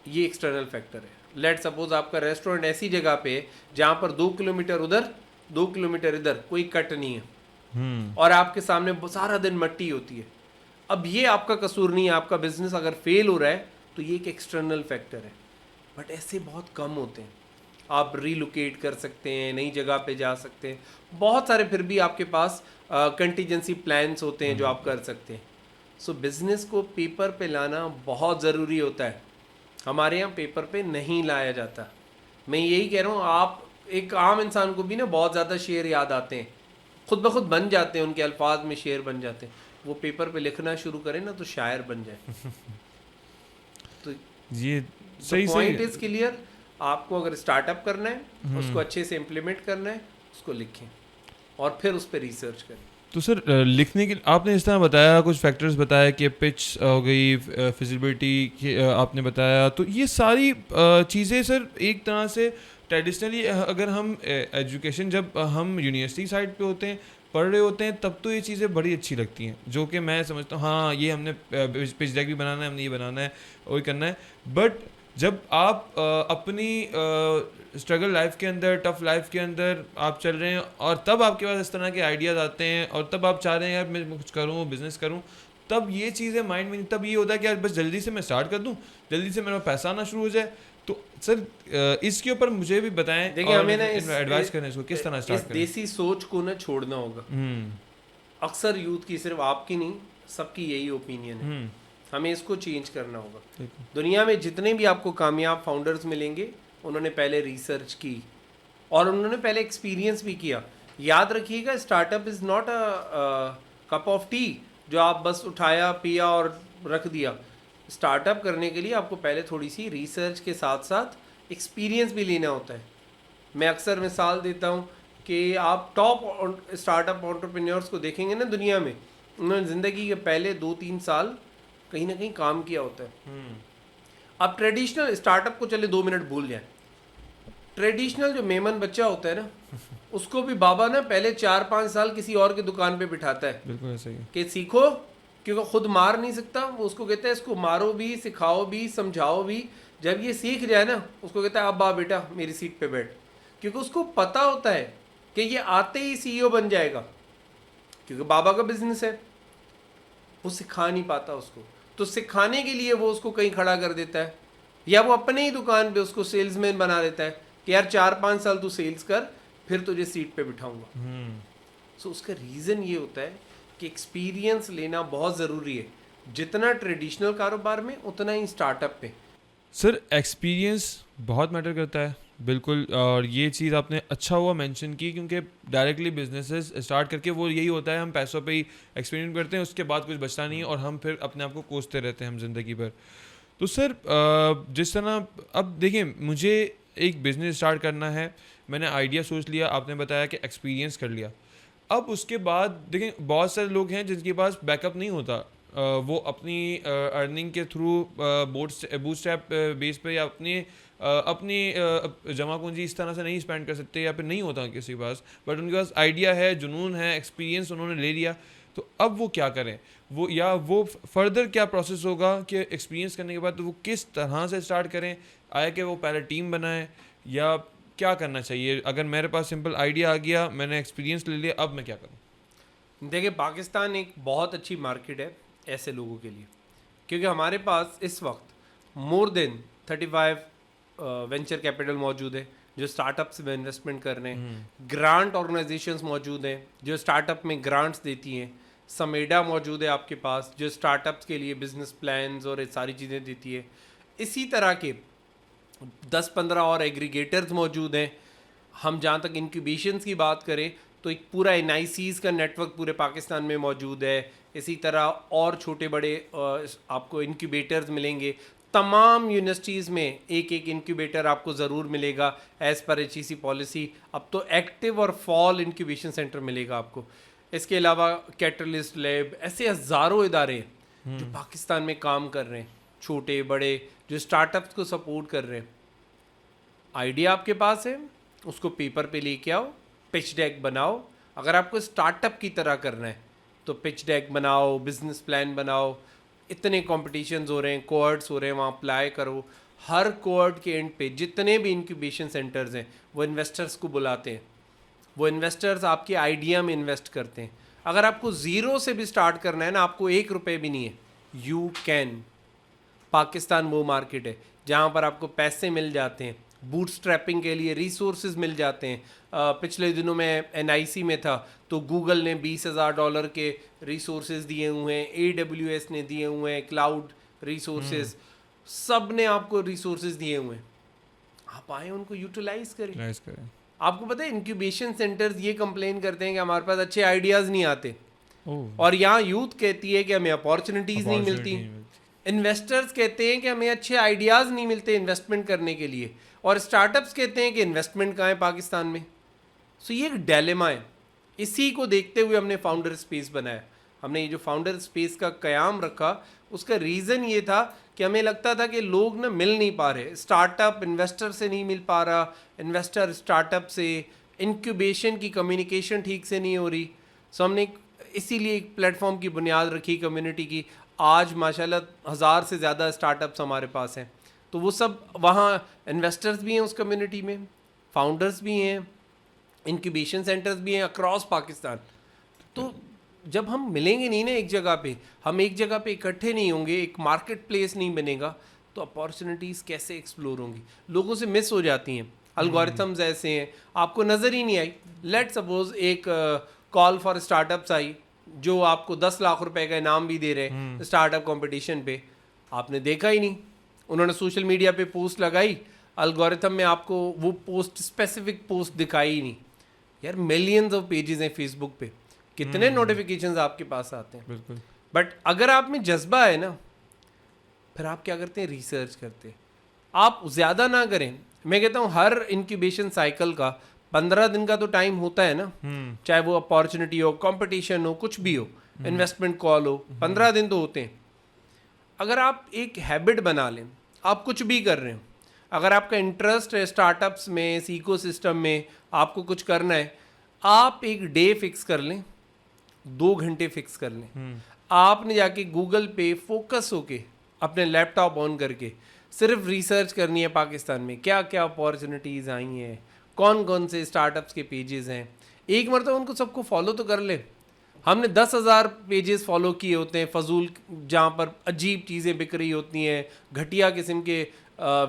ये एक्सटर्नल फैक्टर है। लेट सपोज आपका रेस्टोरेंट ऐसी जगह पे है जहाँ पर 2 किलोमीटर उधर 2 किलोमीटर इधर कोई कट नहीं है, और आपके सामने सारा दिन मट्टी होती है। अब ये आपका कसूर नहीं है, आपका बिजनेस अगर फेल हो रहा है तो ये एक एक्सटर्नल फैक्टर है। बट ऐसे बहुत कम होते हैं। आप रीलोकेट कर सकते हैं, नई जगह पे जा सकते हैं, बहुत सारे फिर भी आपके पास कंटीजेंसी प्लान्स होते हैं जो आप कर सकते हैं। सो बिजनेस को पेपर पे लाना बहुत ज़रूरी होता है। हमारे यहाँ पेपर पे नहीं लाया जाता। मैं यही कह रहा हूँ, आप एक आम इंसान को भी ना बहुत ज़्यादा शेर याद आते हैं, खुद ब खुद बन जाते हैं, उनके अल्फाज में शेर बन जाते हैं। वो पेपर पे लिखना शुरू करें ना तो शायर बन जाए। तो ये सही पॉइंट सही इज क्लियर। आपको अगर स्टार्टअप करना है, उसको अच्छे से इम्प्लीमेंट करना है, उसको लिखें और फिर उस पर रिसर्च करें। तो सर लिखने के आपने इस तरह बताया, कुछ फैक्टर्स बताया कि पिच हो गई, फिजिबिलिटी आपने बताया, तो ये सारी चीज़ें सर एक तरह से ट्रेडिशनली अगर हम एजुकेशन जब हम यूनिवर्सिटी साइड पे होते हैं, पढ़ रहे होते हैं, तब तो ये चीज़ें बड़ी अच्छी लगती हैं, जो कि मैं समझता हूँ हाँ ये हमने पिच डेक भी बनाना है, हमने ये बनाना है और करना है। बट जब आप अपनी स्ट्रगल लाइफ के अंदर, टफ लाइफ के अंदर आप चल रहे हैं और तब आपके पास इस तरह के आइडियाज़ आते हैं और तब आप चाह रहे हैं यार मैं कुछ करूँ, बिजनेस करूँ, तब ये चीज़ें माइंड में, तब ये होता है कि यार बस जल्दी से मैं स्टार्ट कर दूँ, जल्दी से मेरा पैसा आना शुरू हो जाए। तो सर इसके ऊपर मुझे भी बताएं, देखिए हमें ना एडवाइस करें इसको किस तरह इस स्टार्ट करें। देसी सोच को ना छोड़ना होगा। अक्सर यूथ की, सिर्फ आपकी नहीं, सबकी यही ओपिनियन है। हमें इसको चेंज करना होगा। दुनिया में जितने भी आपको कामयाब फाउंडर्स मिलेंगे, उन्होंने पहले रिसर्च की और उन्होंने पहले एक्सपीरियंस भी किया। याद रखिएगा, startup is not a cup of T जो आप बस उठाया पिया और रख दिया। स्टार्टअप करने के लिए आपको पहले थोड़ी सी रिसर्च के साथ साथ एक्सपीरियंस भी लेना होता है। मैं अक्सर मिसाल देता हूँ कि आप टॉप स्टार्टअप एंटरप्रेन्योर्स को देखेंगे ना दुनिया में, उन्होंने ज़िंदगी के पहले 2-3 साल कहीं ना कहीं काम किया होता है। आप ट्रेडिशनल स्टार्टअप को चले 2 मिनट भूल जाए। ट्रेडिशनल जो मेमन बच्चा होता है ना, उसको भी बाबा ना पहले 4-5 साल किसी और की दुकान पे बिठाता है। बिल्कुल ऐसा ही कि सीखो, क्योंकि खुद मार नहीं सकता। वो उसको कहता है इसको मारो भी, सिखाओ भी, समझाओ भी। जब ये सीख जाए ना, उसको कहता है अब आ बेटा मेरी सीट पे बैठ, क्योंकि उसको पता होता है कि ये आते ही सीईओ बन जाएगा, क्योंकि बाबा का बिजनेस है। वो सिखा नहीं पाता उसको, तो सिखाने के लिए वो उसको कहीं खड़ा कर देता है, या वो अपने ही दुकान पे उसको सेल्समैन बना देता है कि यार 4-5 साल तू सेल्स कर, फिर तुझे सीट पे बिठाऊंगा। सो उसका रीज़न ये होता है कि एक्सपीरियंस लेना बहुत ज़रूरी है, जितना ट्रेडिशनल कारोबार में उतना ही स्टार्टअप पे। सर एक्सपीरियंस बहुत मैटर करता है, बिल्कुल। और ये चीज़ आपने अच्छा हुआ मेंशन की, क्योंकि डायरेक्टली बिजनेसेस स्टार्ट करके वो यही होता है, हम पैसों पे ही एक्सपीरियंस करते हैं, उसके बाद कुछ बचता नहीं है और हम फिर अपने आप को कोसते रहते हैं हम ज़िंदगी भर। तो सर जिस तरह अब देखिए, मुझे एक बिज़नेस स्टार्ट करना है, मैंने आइडिया सोच लिया, आपने बताया कि एक्सपीरियंस कर लिया, अब उसके बाद देखें बहुत सारे लोग हैं जिनके पास बैकअप नहीं होता, वो अपनी अर्निंग के थ्रू बूटस्ट्रैप बेस पे या अपनी जमा पूंजी इस तरह से नहीं स्पेंड कर सकते, या फिर नहीं होता किसी के पास, बट उनके पास आइडिया है, जुनून है, एक्सपीरियंस उन्होंने ले लिया। तो अब वो क्या करें, वो फर्दर क्या प्रोसेस होगा कि एक्सपीरियंस करने के बाद तो वो किस तरह से स्टार्ट करें, आया कि वो पहले टीम बनाएं, या क्या करना चाहिए? अगर मेरे पास सिंपल आइडिया आ गया, मैंने एक्सपीरियंस ले लिया, अब मैं क्या करूँ? देखिए, पाकिस्तान एक बहुत अच्छी मार्केट है ऐसे लोगों के लिए, क्योंकि हमारे पास इस वक्त मोर देन 35 वेंचर कैपिटल मौजूद है जो स्टार्टअप्स में इन्वेस्टमेंट कर रहे हैं, ग्रांट ऑर्गेनाइजेशंस मौजूद हैं जो स्टार्टअप में ग्रांट्स देती हैं, समेडा मौजूद है आपके पास जो स्टार्टअप्स के लिए बिजनेस प्लान्स और ये सारी चीज़ें देती है। इसी तरह के 10-15 और एग्रीगेटर्स मौजूद हैं। हम जहाँ तक इंक्यूबेशंस की बात करें तो एक पूरा NICs का नेटवर्क पूरे पाकिस्तान में मौजूद है। इसी तरह और छोटे बड़े आपको इंक्यूबेटर्स मिलेंगे। तमाम यूनिवर्सिटीज़ में एक एक इंक्यूबेटर आपको ज़रूर मिलेगा एज़ पर HEC पॉलिसी। अब तो एक्टिव और फॉल इंक्यूबेशन सेंटर मिलेगा आपको। इसके अलावा कैटलिस्ट लैब, ऐसे हज़ारों इदारे हैं जो पाकिस्तान में काम कर रहे हैं, छोटे बड़े, जो स्टार्टअप्स को सपोर्ट कर रहे हैं। आइडिया आपके पास है, उसको पेपर पे लेके आओ, पिच डेक बनाओ। अगर आपको स्टार्टअप की तरह करना है तो पिच डेक बनाओ, बिजनेस प्लान बनाओ। इतने कॉम्पिटिशन्स हो रहे हैं, कोर्ट्स हो रहे हैं, वहाँ अप्लाई करो। हर कोर्ट के एंड पे जितने भी इंक्यूबेशन सेंटर्स हैं वो इन्वेस्टर्स को बुलाते हैं। वो इन्वेस्टर्स आपके आइडिया में इन्वेस्ट करते हैं। अगर आपको ज़ीरो से भी स्टार्ट करना है ना, आपको 1 रुपये भी नहीं है, यू कैन। पाकिस्तान वो मार्केट है जहाँ पर आपको पैसे मिल जाते हैं, बूटस्ट्रैपिंग के लिए रिसोर्सेज मिल जाते हैं। पिछले दिनों में NIC में था तो गूगल ने $20,000 के रिसोर्सेज दिए हुए हैं, AWS ने दिए हुए हैं, क्लाउड रिसोर्सेज, सब ने आपको रिसोर्सेज दिए हुए हैं। आप आए उनको यूटिलाइज करें। आपको पता है इंक्यूबेशन सेंटर्स ये कंप्लेन करते हैं कि हमारे पास अच्छे आइडियाज़ नहीं आते, और यहाँ यूथ कहती है कि हमें अपॉर्चुनिटीज़ नहीं मिलती। इन्वेस्टर्स कहते हैं कि हमें अच्छे आइडियाज़ नहीं मिलते इन्वेस्टमेंट करने के लिए, और स्टार्टअप्स कहते हैं कि इन्वेस्टमेंट कहाँ है पाकिस्तान में। सो ये एक डायलेमा है। इसी को देखते हुए हमने फाउंडर स्पेस बनाया। हमने ये जो फाउंडर स्पेस का क़याम रखा, उसका रीज़न ये था कि हमें लगता था कि लोग ना मिल नहीं पा रहे, स्टार्टअप इन्वेस्टर से नहीं मिल पा रहा, इन्वेस्टर स्टार्टअप से, इंक्यूबेशन की कम्युनिकेशन ठीक से नहीं हो रही। सो हमने इसीलिए एक प्लेटफॉर्म की बुनियाद रखी कम्युनिटी की। आज माशाल्लाह 1000 से ज़्यादा स्टार्टअप्स हमारे पास हैं। तो वो सब वहाँ इन्वेस्टर्स भी हैं उस कम्युनिटी में, फाउंडर्स भी हैं, इंक्यूबेशन सेंटर्स भी हैं अक्रॉस पाकिस्तान। तो जब हम मिलेंगे नहीं ना एक जगह पे, हम एक जगह पे इकट्ठे नहीं होंगे, एक मार्केट प्लेस नहीं बनेगा, तो अपॉर्चुनिटीज़ कैसे एक्सप्लोर होंगी? लोगों से मिस हो जाती हैं। अलगोरिथम्स ऐसे हैं आपको नज़र ही नहीं आई। लेट सपोज एक कॉल फॉर स्टार्टअप्स आई जो आपको 10 लाख रुपए का इनाम भी दे रहे हैं स्टार्टअप कंपटीशन पे, आपने देखा ही नहीं। उन्होंने सोशल मीडिया पे पोस्ट लगाई, अलगोरिथम में आपको वो पोस्ट, स्पेसिफिक पोस्ट दिखाई ही नहीं। यार मिलियंस ऑफ पेजेस हैं फेसबुक पे, कितने नोटिफिकेशंस आपके पास आते हैं। बिल्कुल। बट अगर आप में जज्बा है ना, फिर आप क्या करते हैं, रिसर्च करते हैं। आप ज़्यादा ना करें। मैं कहता हूँ हर इंक्यूबेशन साइकिल का 15 दिन का तो टाइम होता है ना, चाहे वो अपॉर्चुनिटी हो, कंपटीशन हो, कुछ भी हो, इन्वेस्टमेंट कॉल हो, 15 दिन तो होते हैं। अगर आप एक हैबिट बना लें, आप कुछ भी कर रहे हो, अगर आपका इंटरेस्ट है स्टार्टअप्स में, इस इकोसिस्टम में, आपको कुछ करना है, आप एक डे फिक्स कर लें, 2 घंटे फिक्स कर लें। आपने जाके गूगल पे फोकस होके अपने लैपटॉप ऑन करके सिर्फ रिसर्च करनी है पाकिस्तान में क्या क्या अपॉर्चुनिटीज़ आई हैं, कौन कौन से स्टार्टअप्स के पेजेस हैं। एक मरतबा उनको सबको फॉलो तो कर ले। हमने 10,000 पेजेस फॉलो किए होते हैं फजूल, जहाँ पर अजीब चीज़ें बिक रही होती हैं, घटिया किस्म के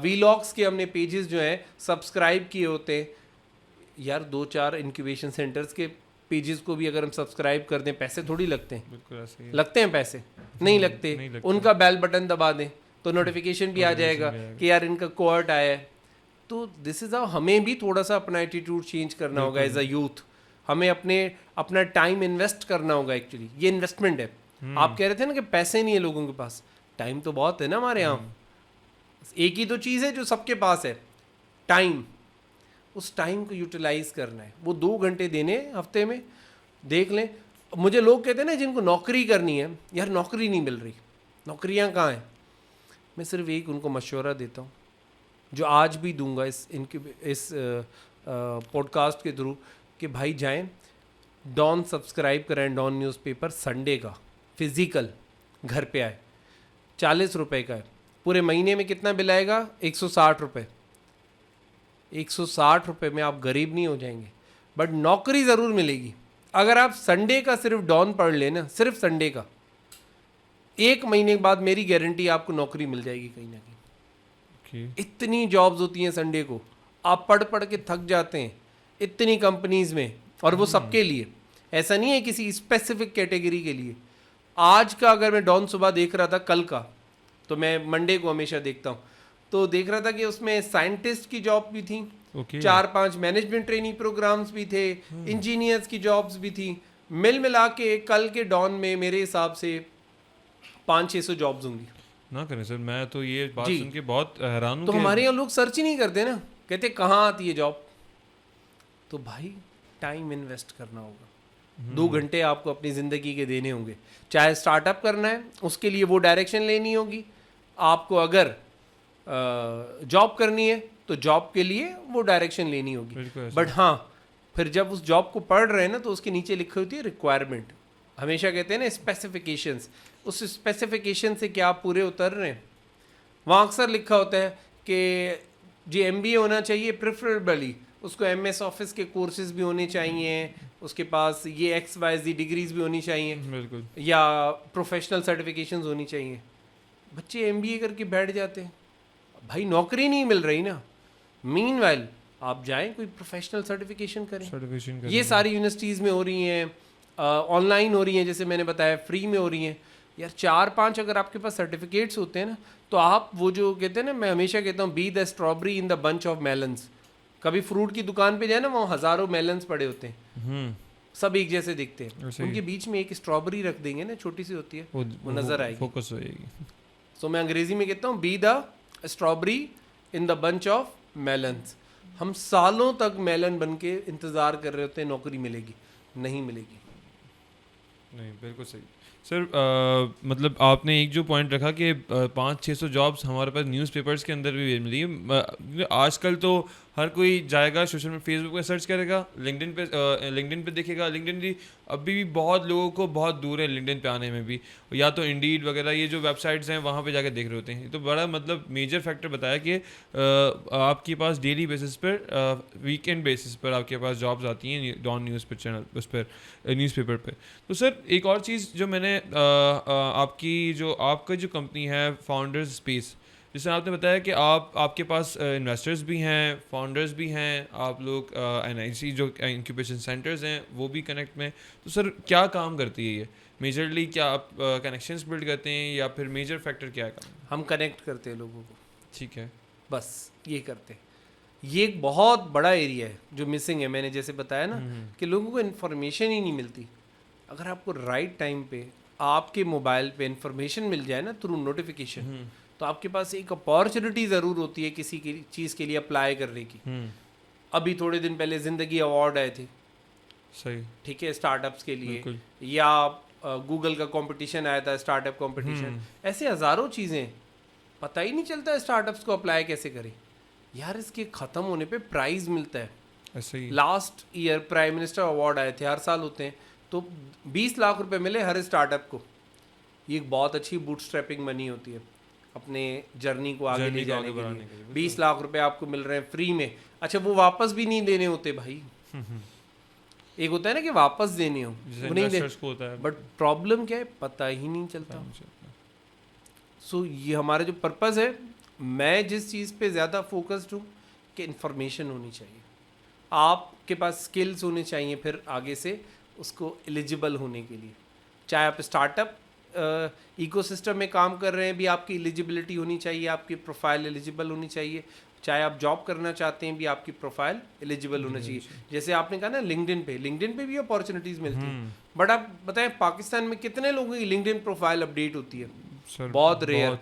वीलॉग्स के हमने पेजेस जो हैं सब्सक्राइब किए होते हैं। यार 2-4 इंक्यूबेशन सेंटर्स के पेजेस को भी अगर हम सब्सक्राइब कर दें, पैसे थोड़ी लगते हैं। बिल्कुल ऐसे ही लगते हैं पैसे? नहीं लगते। उनका बेल बटन दबा दें तो नोटिफिकेशन भी आ जाएगा कि यार इनका कोर्ट आया है। तो दिस इज़ हाउ हमें भी थोड़ा सा अपना एटीट्यूड चेंज करना होगा एज अ यूथ। हमें अपना टाइम इन्वेस्ट करना होगा। एक्चुअली ये इन्वेस्टमेंट है। आप कह रहे थे ना कि पैसे नहीं है लोगों के पास, टाइम तो बहुत है ना हमारे यहाँ। एक ही तो चीज़ है जो सबके पास है, टाइम। उस टाइम को यूटिलाइज करना है। वो 2 घंटे देने हफ्ते में, देख लें। मुझे लोग कहते हैं ना जिनको नौकरी करनी है, यार नौकरी नहीं मिल रही, नौकरियां कहाँ हैं। मैं सिर्फ एक उनको मशवरा देता हूँ, जो आज भी दूंगा इस पॉडकास्ट के थ्रू, कि भाई जाएं डॉन सब्सक्राइब करें, डॉन न्यूज़पेपर, संडे का फिजिकल घर पे आए। 40 रुपए का है, पूरे महीने में कितना बिल आएगा? 160 रुपये। 160 रुपये में आप गरीब नहीं हो जाएंगे, बट नौकरी ज़रूर मिलेगी। अगर आप संडे का सिर्फ डॉन पढ़ लेना, सिर्फ संडे का, 1 महीने के बाद मेरी गारंटी आपको नौकरी मिल जाएगी कहीं ना कहीं। इतनी जॉब्स होती हैं संडे को, आप पढ़ पढ़ के थक जाते हैं इतनी कंपनीज में, और वो सबके लिए, ऐसा नहीं है किसी स्पेसिफिक कैटेगरी के लिए। आज का अगर मैं डॉन सुबह देख रहा था, कल का, तो मैं मंडे को हमेशा देखता हूँ, तो देख रहा था कि उसमें साइंटिस्ट की जॉब भी थी, 4-5 मैनेजमेंट ट्रेनिंग प्रोग्राम्स भी थे, इंजीनियर्स की जॉब्स भी थी। मिला के कल के डॉन में मेरे हिसाब से 500-600 जॉब्स होंगी। ना करें सर, मैं तो ये बात सुन के बहुत हैरान हूँ। तो हमारे यहाँ लोग सर्च ही नहीं करते ना, कहते कहाँ आती है जॉब। तो भाई टाइम इन्वेस्ट करना होगा, 2 घंटे आपको अपनी ज़िंदगी के देने होंगे। चाहे स्टार्टअप करना है उसके लिए वो डायरेक्शन लेनी होगी आपको, अगर जॉब करनी है तो जॉब के लिए वो डायरेक्शन लेनी होगी। बट हाँ, फिर जब उस जॉब को पढ़ रहे हैं ना, तो उसके नीचे लिखी होती है रिक्वायरमेंट। हमेशा कहते हैं ना स्पेसिफिकेशंस, उस स्पेसिफिकेशन से क्या आप पूरे उतर रहे हैं। वहाँ अक्सर लिखा होता है कि जी MBA होना चाहिए प्रेफरेबली, उसको MS ऑफिस के कोर्सेज भी होने चाहिए, उसके पास ये XYZ डिग्रीज भी होनी चाहिए, बिल्कुल, या प्रोफेशनल सर्टिफिकेशंस होनी चाहिए। बच्चे MBA करके बैठ जाते हैं, भाई नौकरी नहीं मिल रही ना। मीनवाइल आप जाएं कोई प्रोफेशनल सर्टिफिकेशन करें। ये सारी यूनिवर्सिटीज़ में हो रही हैं, ऑनलाइन हो रही हैं, जैसे मैंने बताया फ्री में हो रही हैं। यार 4-5 अगर आपके पास सर्टिफिकेट्स होते हैं ना, तो आप वो जो कहते हैं ना, मैं हमेशा कहता हूँ be the strawberry in the bunch of melons. कभी फ्रूट की दुकान पे जाए ना, वहाँ हज़ारों मेलन्स पड़े होते हैं, सब एक जैसे दिखते हैं, उनके बीच में एक स्ट्रॉबेरी रख देंगे ना, छोटी सी होती है, वो नज़र आएगी, फोकस होएगी। सो मैं अंग्रेजी में कहता हूँ be the strawberry in the bunch of melons. हम सालों तक मेलन बन के इंतज़ार कर रहे होते हैं नौकरी मिलेगी, नहीं मिलेगी। नहीं, बिल्कुल सही सर। मतलब आपने एक जो पॉइंट रखा कि 500-600 जॉब्स हमारे पास न्यूज़पेपर्स के अंदर भी मिली है। आजकल तो हर कोई जाएगा सोशल में, फेसबुक पे सर्च करेगा, लिंक्डइन पे देखेगा। लिंक्डइन भी अभी भी बहुत लोगों को बहुत दूर है लिंक्डइन पे आने में भी, या तो इंडीड वगैरह ये जो वेबसाइट्स हैं वहाँ पे जाके देख रहे होते हैं। तो बड़ा मतलब मेजर फैक्टर बताया कि आपके पास डेली बेसिस पर, वीकेंड बेसिस पर आपके पास जॉब्स आती हैं डॉन न्यूज़ पर चैनल, उस पर न्यूज़पेपर पर। तो सर एक और चीज़ जो मैंने आपका जो कंपनी है फाउंडर्स स्पेस, जैसे आपने बताया कि आपके पास इन्वेस्टर्स भी हैं, फाउंडर्स भी हैं, आप लोग NIC जो इंक्यूबेशन सेंटर्स हैं वो भी कनेक्ट में। तो सर क्या काम करती है ये मेजरली? क्या आप कनेक्शंस बिल्ड करते हैं या फिर मेजर फैक्टर क्या है काम? हम कनेक्ट करते हैं लोगों को, ठीक है, बस ये करते हैं। ये एक बहुत बड़ा एरिया है जो मिसिंग है। मैंने जैसे बताया ना कि लोगों को इन्फॉर्मेशन ही नहीं मिलती। अगर आपको राइट टाइम पे आपके मोबाइल पे इन्फॉर्मेशन मिल जाए ना थ्रू नोटिफिकेशन, तो आपके पास एक अपॉर्चुनिटी ज़रूर होती है किसी की चीज़ के लिए अप्लाई करने की। अभी थोड़े दिन पहले ज़िंदगी अवार्ड आए थे, सही, ठीक है, स्टार्टअप्स के लिए, या गूगल का कंपटीशन आया था, स्टार्टअप कंपटीशन। ऐसे हज़ारों चीज़ें, पता ही नहीं चलता स्टार्टअप्स को अप्लाई कैसे करें। यार इसके ख़त्म होने पे प्राइज़ मिलता है। ऐसे ही last year prime minister award आए थे, हर साल होते हैं, तो 20 लाख रुपए मिले हर स्टार्टअप को। ये एक बहुत अच्छी बूटस्ट्रैपिंग मनी होती है अपने जर्नी को आगे ले जाने के लिए। 20 लाख रुपए आपको मिल रहे हैं फ्री में। अच्छा, वो वापस भी नहीं देने होते भाई। एक होता है ना कि वापस देने हो, वो नहीं देने, बट प्रॉब्लम क्या है, पता ही नहीं चलता। सो ये हमारा जो पर्पज़ है, मैं जिस चीज़ पे ज़्यादा फोकस्ड हूँ कि इन्फॉर्मेशन होनी चाहिए, आपके पास स्किल्स होने चाहिए, फिर आगे से उसको एलिजिबल होने के लिए। चाहे आप स्टार्टअप इकोसिस्टम में काम कर रहे हैं, भी आपकी एलिजिबिलिटी होनी चाहिए, आपकी प्रोफाइल एलिजिबल होनी चाहिए। चाहे आप जॉब करना चाहते हैं, भी आपकी प्रोफाइल एलिजिबल होना चाहिए। जैसे आपने कहा ना लिंक्डइन पे भी अपॉर्चुनिटीज़ मिलती हैं, बट आप बताएं पाकिस्तान में कितने लोगों की लिंक्डइन प्रोफाइल अपडेट होती है? बहुत रेयर,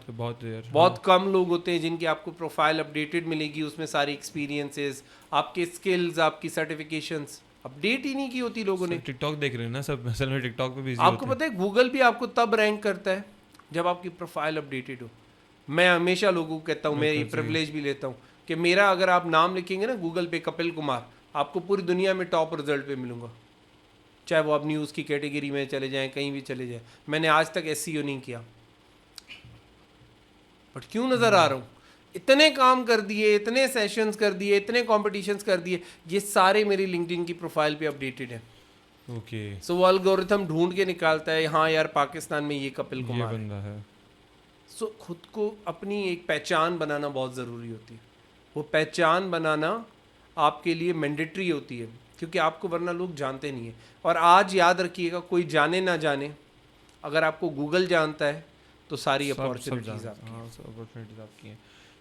बहुत कम लोग होते हैं जिनकी आपको प्रोफाइल अपडेटेड मिलेगी, उसमें सारी एक्सपीरियंसेस, आपके स्किल्स, आपकी सर्टिफिकेशंस अपडेट ही नहीं की होती लोगों ने। टिकटॉक देख रहे हैं ना सब, असल में टिकटॉक पे बिजी आपको होते पता है गूगल भी आपको तब रैंक करता है जब आपकी प्रोफाइल अपडेटेड हो। मैं हमेशा लोगों को कहता हूँ, मैं ये प्रिविलेज भी लेता हूँ कि मेरा अगर आप नाम लिखेंगे ना गूगल पे कपिल कुमार, आपको पूरी दुनिया में टॉप रिजल्ट पे मिलूंगा, चाहे वो आप न्यूज़ की कैटेगरी में चले जाएं, कहीं भी चले जाएं। मैंने आज तक एसईओ नहीं किया, बट क्यों नज़र आ रहा हूँ? इतने काम कर दिए, इतने सेशंस कर दिए, इतने कॉम्पिटिशन्स कर दिए, ये सारे मेरी लिंक्डइन की प्रोफाइल पे अपडेटेड है। ओके, सो वो एल्गोरिथम ढूंढ के निकालता है, हाँ यार पाकिस्तान में ये कपिल ये कुमार है। बंदा है। सो खुद को अपनी एक पहचान बनाना बहुत ज़रूरी होती है। वो पहचान बनाना आपके लिए मैंडेटरी होती है, क्योंकि आपको वरना लोग जानते नहीं है। और आज याद रखिएगा, कोई जाने ना जाने, अगर आपको गूगल जानता है तो सारी अपॉर्चुनिटीज़ आपकी। हाँ, सब अपॉर्चुनिटीज़ आपकी हैं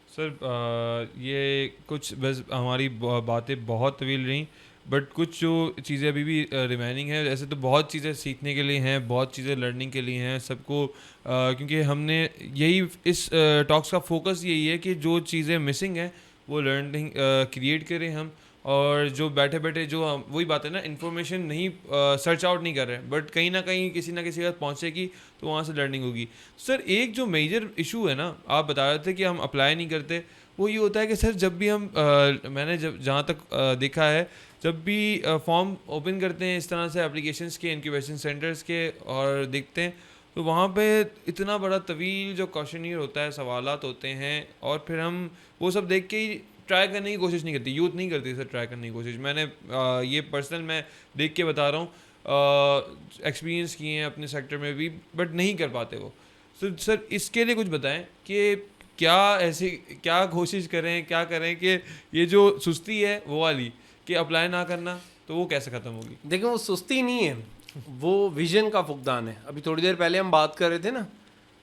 सर। ये कुछ बस हमारी बातें बहुत तवील रहीं, बट कुछ जो चीज़ें अभी भी रिमेनिंग है। ऐसे तो बहुत चीज़ें सीखने के लिए हैं, बहुत चीज़ें लर्निंग के लिए हैं सबको, क्योंकि हमने यही इस टॉक्स का फोकस यही है कि जो चीज़ें मिसिंग हैं वो लर्निंग क्रिएट करें हम। और जो बैठे बैठे जो हम, वही बात है ना, इन्फॉर्मेशन नहीं सर्च आउट नहीं कर रहे हैं, बट कहीं ना कहीं किसी ना किसी तक पहुँचेगी तो वहाँ से लर्निंग होगी। सर एक जो मेजर इशू है ना, आप बता रहे थे कि हम अप्लाई नहीं करते, वो ये होता है कि सर जब भी हम मैंने जब जहाँ तक देखा है, जब भी फॉर्म ओपन करते हैं इस तरह से एप्लीकेशंस के, इंक्यूबेशन सेंटर्स के, और देखते हैं तो वहाँ पे इतना बड़ा तवील जो क्वेश्चनियर होता है, सवालात होते हैं, और फिर हम वो सब देख के ही ट्राई करने की कोशिश नहीं करती, यूथ नहीं करती सर ट्राई करने की कोशिश। मैंने ये पर्सनल मैं देख के बता रहा हूँ, एक्सपीरियंस किए हैं अपने सेक्टर में भी, बट नहीं कर पाते वो। सर इसके लिए कुछ बताएं कि क्या ऐसी क्या कोशिश करें, क्या करें कि ये जो सुस्ती है वो वाली कि अप्लाई ना करना, तो वो कैसे ख़त्म होगी? देखो वो सुस्ती नहीं है, वो विजन का फुकदान है। अभी थोड़ी देर पहले हम बात कर रहे थे ना,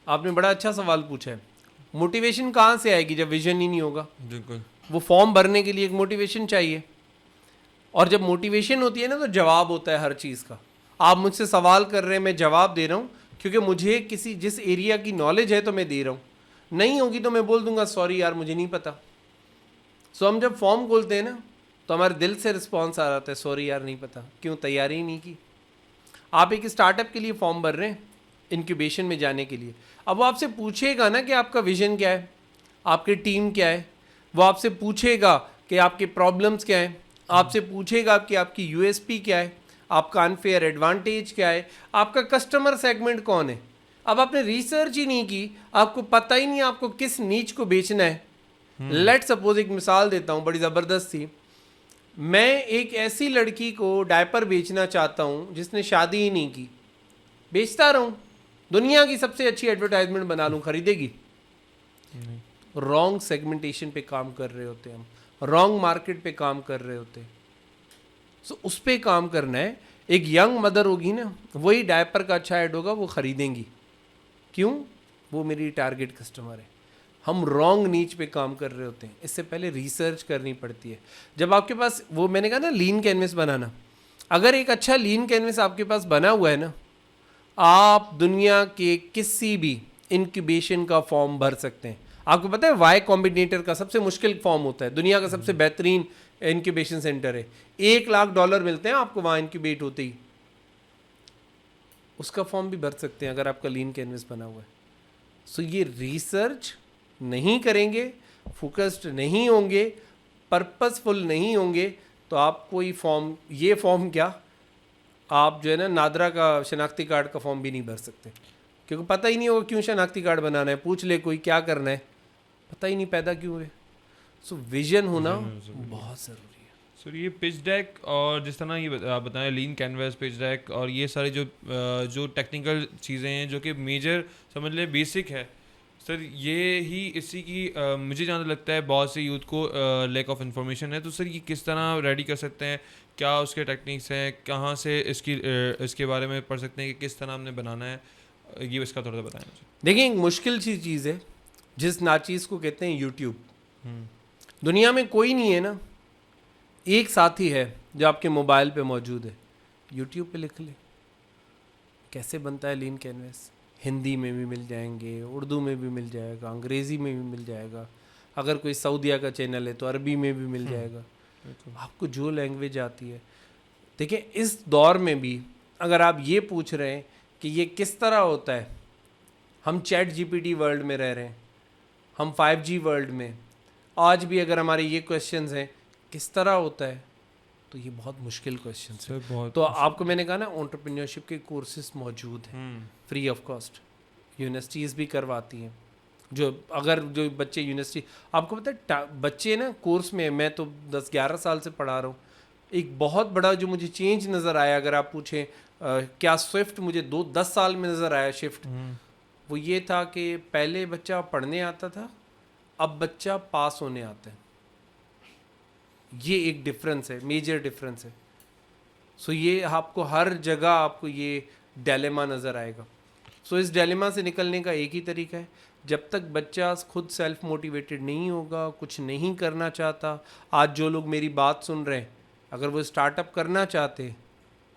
आपने बड़ा अच्छा सवाल पूछा है। मोटिवेशन कहाँ से आएगी जब विजन ही नहीं होगा? बिल्कुल। वो फॉर्म भरने के लिए एक मोटिवेशन चाहिए, और जब मोटिवेशन होती है ना तो जवाब होता है हर चीज़ का। आप मुझसे सवाल कर रहे हैं, मैं जवाब दे रहा हूँ क्योंकि मुझे किसी जिस एरिया की नॉलेज है तो मैं दे रहा हूँ। नहीं होगी तो मैं बोल दूंगा सॉरी यार मुझे नहीं पता। सो हम जब फॉर्म खोलते हैं ना तो हमारे दिल से रिस्पॉन्स आ जाता है, सॉरी यार नहीं पता, क्यों तैयारी ही नहीं की। आप एक स्टार्टअप के लिए फॉर्म भर रहे हैं इंक्यूबेशन में जाने के लिए, अब वो आपसे पूछेगा ना कि आपका विजन क्या है, आपकी टीम क्या है, वो आपसे पूछेगा कि आपके प्रॉब्लम्स क्या हैं, आपसे पूछेगा कि आपकी यूएसपी क्या है, आपका अनफेयर एडवांटेज क्या है, आपका कस्टमर सेगमेंट कौन है। अब आपने रिसर्च ही नहीं की, आपको पता ही नहीं आपको किस नीच को बेचना है। लेट सपोज एक मिसाल देता हूँ बड़ी ज़बरदस्त थी। मैं एक ऐसी लड़की को डायपर बेचना चाहता हूँ जिसने शादी ही नहीं की, बेचता रहूँ, दुनिया की सबसे अच्छी एडवर्टाइजमेंट बना लूँ, खरीदेगी? रॉन्ग सेगमेंटेशन पे काम कर रहे होते हैं हम, रॉन्ग मार्केट पे काम कर रहे होते हैं। सो उस पे काम करना है। एक यंग मदर होगी ना, वही डायपर का अच्छा ऐड होगा, वो खरीदेंगी। क्यों? वो मेरी टारगेट कस्टमर है। हम रॉन्ग नीच पे काम कर रहे होते हैं, इससे पहले रिसर्च करनी पड़ती है। जब आपके पास वो मैंने कहा ना लीन कैनवस बनाना, अगर एक अच्छा लीन कैनवस आपके पास बना हुआ है ना, आप दुनिया के किसी भी इंक्यूबेशन का फॉर्म भर सकते हैं। आपको पता है वाई कॉम्बिनेटर का सबसे मुश्किल फॉर्म होता है, दुनिया का सबसे बेहतरीन इंक्यूबेशन सेंटर है, $1,00,000 मिलते हैं आपको वहाँ इंक्यूबेट होते ही। उसका फॉर्म भी भर सकते हैं अगर आपका लीन कैनवस बना हुआ है। सो ये रिसर्च नहीं करेंगे, फोकस्ड नहीं होंगे, पर्पसफुल नहीं होंगे, तो आप कोई फॉर्म, ये फॉर्म क्या, आप जो है ना नादरा का शनाख्ती कार्ड का फॉर्म भी नहीं भर सकते, क्योंकि पता ही नहीं होगा क्यों शनाख्ती कार्ड बनाना है। पूछ ले कोई क्या करना है, पता ही नहीं, पैदा क्यों हुए। सो विजन होना बहुत ज़रूरी है। सर ये पिच डेक और जिस तरह ये आप बताएं लीन कैनवास, पिच डेक और ये सारे जो टेक्निकल चीज़ें हैं जो कि मेजर समझ लें बेसिक है सर, ये ही इसी की मुझे जहाँ तक लगता है बहुत से यूथ को लैक ऑफ इन्फॉर्मेशन है। तो सर ये किस तरह रेडी कर सकते हैं, क्या उसके टेक्निक्स हैं, कहाँ से इसके बारे में पढ़ सकते हैं कि किस तरह हमने बनाना है, ये इसका थोड़ा सा बताएं मुझे। देखिए एक मुश्किल सी चीज़ है जिस नाचीज़ को कहते हैं यूट्यूब। दुनिया में कोई नहीं है ना, एक साथी है जो आपके मोबाइल पे मौजूद है, यूट्यूब पे लिख ले कैसे बनता है लीन कैनवस। हिंदी में भी मिल जाएंगे, उर्दू में भी मिल जाएगा, अंग्रेज़ी में भी मिल जाएगा, अगर कोई सऊदीया का चैनल है तो अरबी में भी मिल जाएगा। आपको जो लैंग्वेज आती है, देखिए इस दौर में भी अगर आप ये पूछ रहे हैं कि ये किस तरह होता है, हम चैट जीपीटी वर्ल्ड में रह रहे हैं, हम 5G वर्ल्ड में, आज भी अगर हमारे ये क्वेश्चंस हैं किस तरह होता है, तो ये बहुत मुश्किल क्वेश्चन है। सर बहुत तो आपको मैंने कहा ना एंटरप्रेन्योरशिप के कोर्सेज मौजूद हैं फ्री ऑफ कॉस्ट, यूनिवर्सिटीज़ भी करवाती हैं। जो अगर जो बच्चे यूनिवर्सिटी, आपको पता है बच्चे ना कोर्स में, मैं तो 10-11 साल से पढ़ा रहा हूँ, एक बहुत बड़ा जो मुझे चेंज नज़र आया, अगर आप पूछें क्या स्विफ्ट मुझे 2-10 साल में नज़र आया शिफ्ट, वो ये था कि पहले बच्चा पढ़ने आता था, अब बच्चा पास होने आता है। ये एक डिफरेंस है, मेजर डिफरेंस है। सो ये आपको हर जगह आपको ये डायलेमा नज़र आएगा। सो इस डायलेमा से निकलने का एक ही तरीका है, जब तक बच्चा खुद सेल्फ मोटिवेटेड नहीं होगा, कुछ नहीं करना चाहता, आज जो लोग मेरी बात सुन रहे हैं अगर वो स्टार्टअप करना चाहते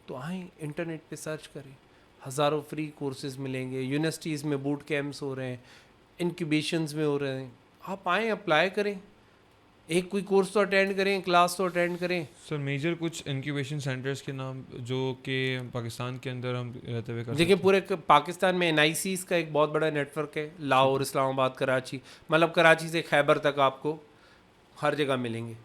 तो आएँ इंटरनेट पे सर्च करें, हज़ारों फ्री कोर्सेज मिलेंगे, यूनिवर्सिटीज़ में बूट कैंप्स हो रहे हैं, इंक्यूबेशंस में हो रहे हैं, आप आएँ अप्लाई करें, एक कोई कोर्स तो अटेंड करें, क्लास तो अटेंड करें। सर मेजर कुछ इंक्यूबेशन सेंटर्स के नाम जो कि पाकिस्तान के अंदर हम रहते हुए कर सकते देखिए हैं? पूरे पाकिस्तान में NICs का एक बहुत बड़ा नेटवर्क है, लाहौर, इस्लामाबाद, कराची, मतलब कराची से खैबर तक आपको हर जगह मिलेंगे।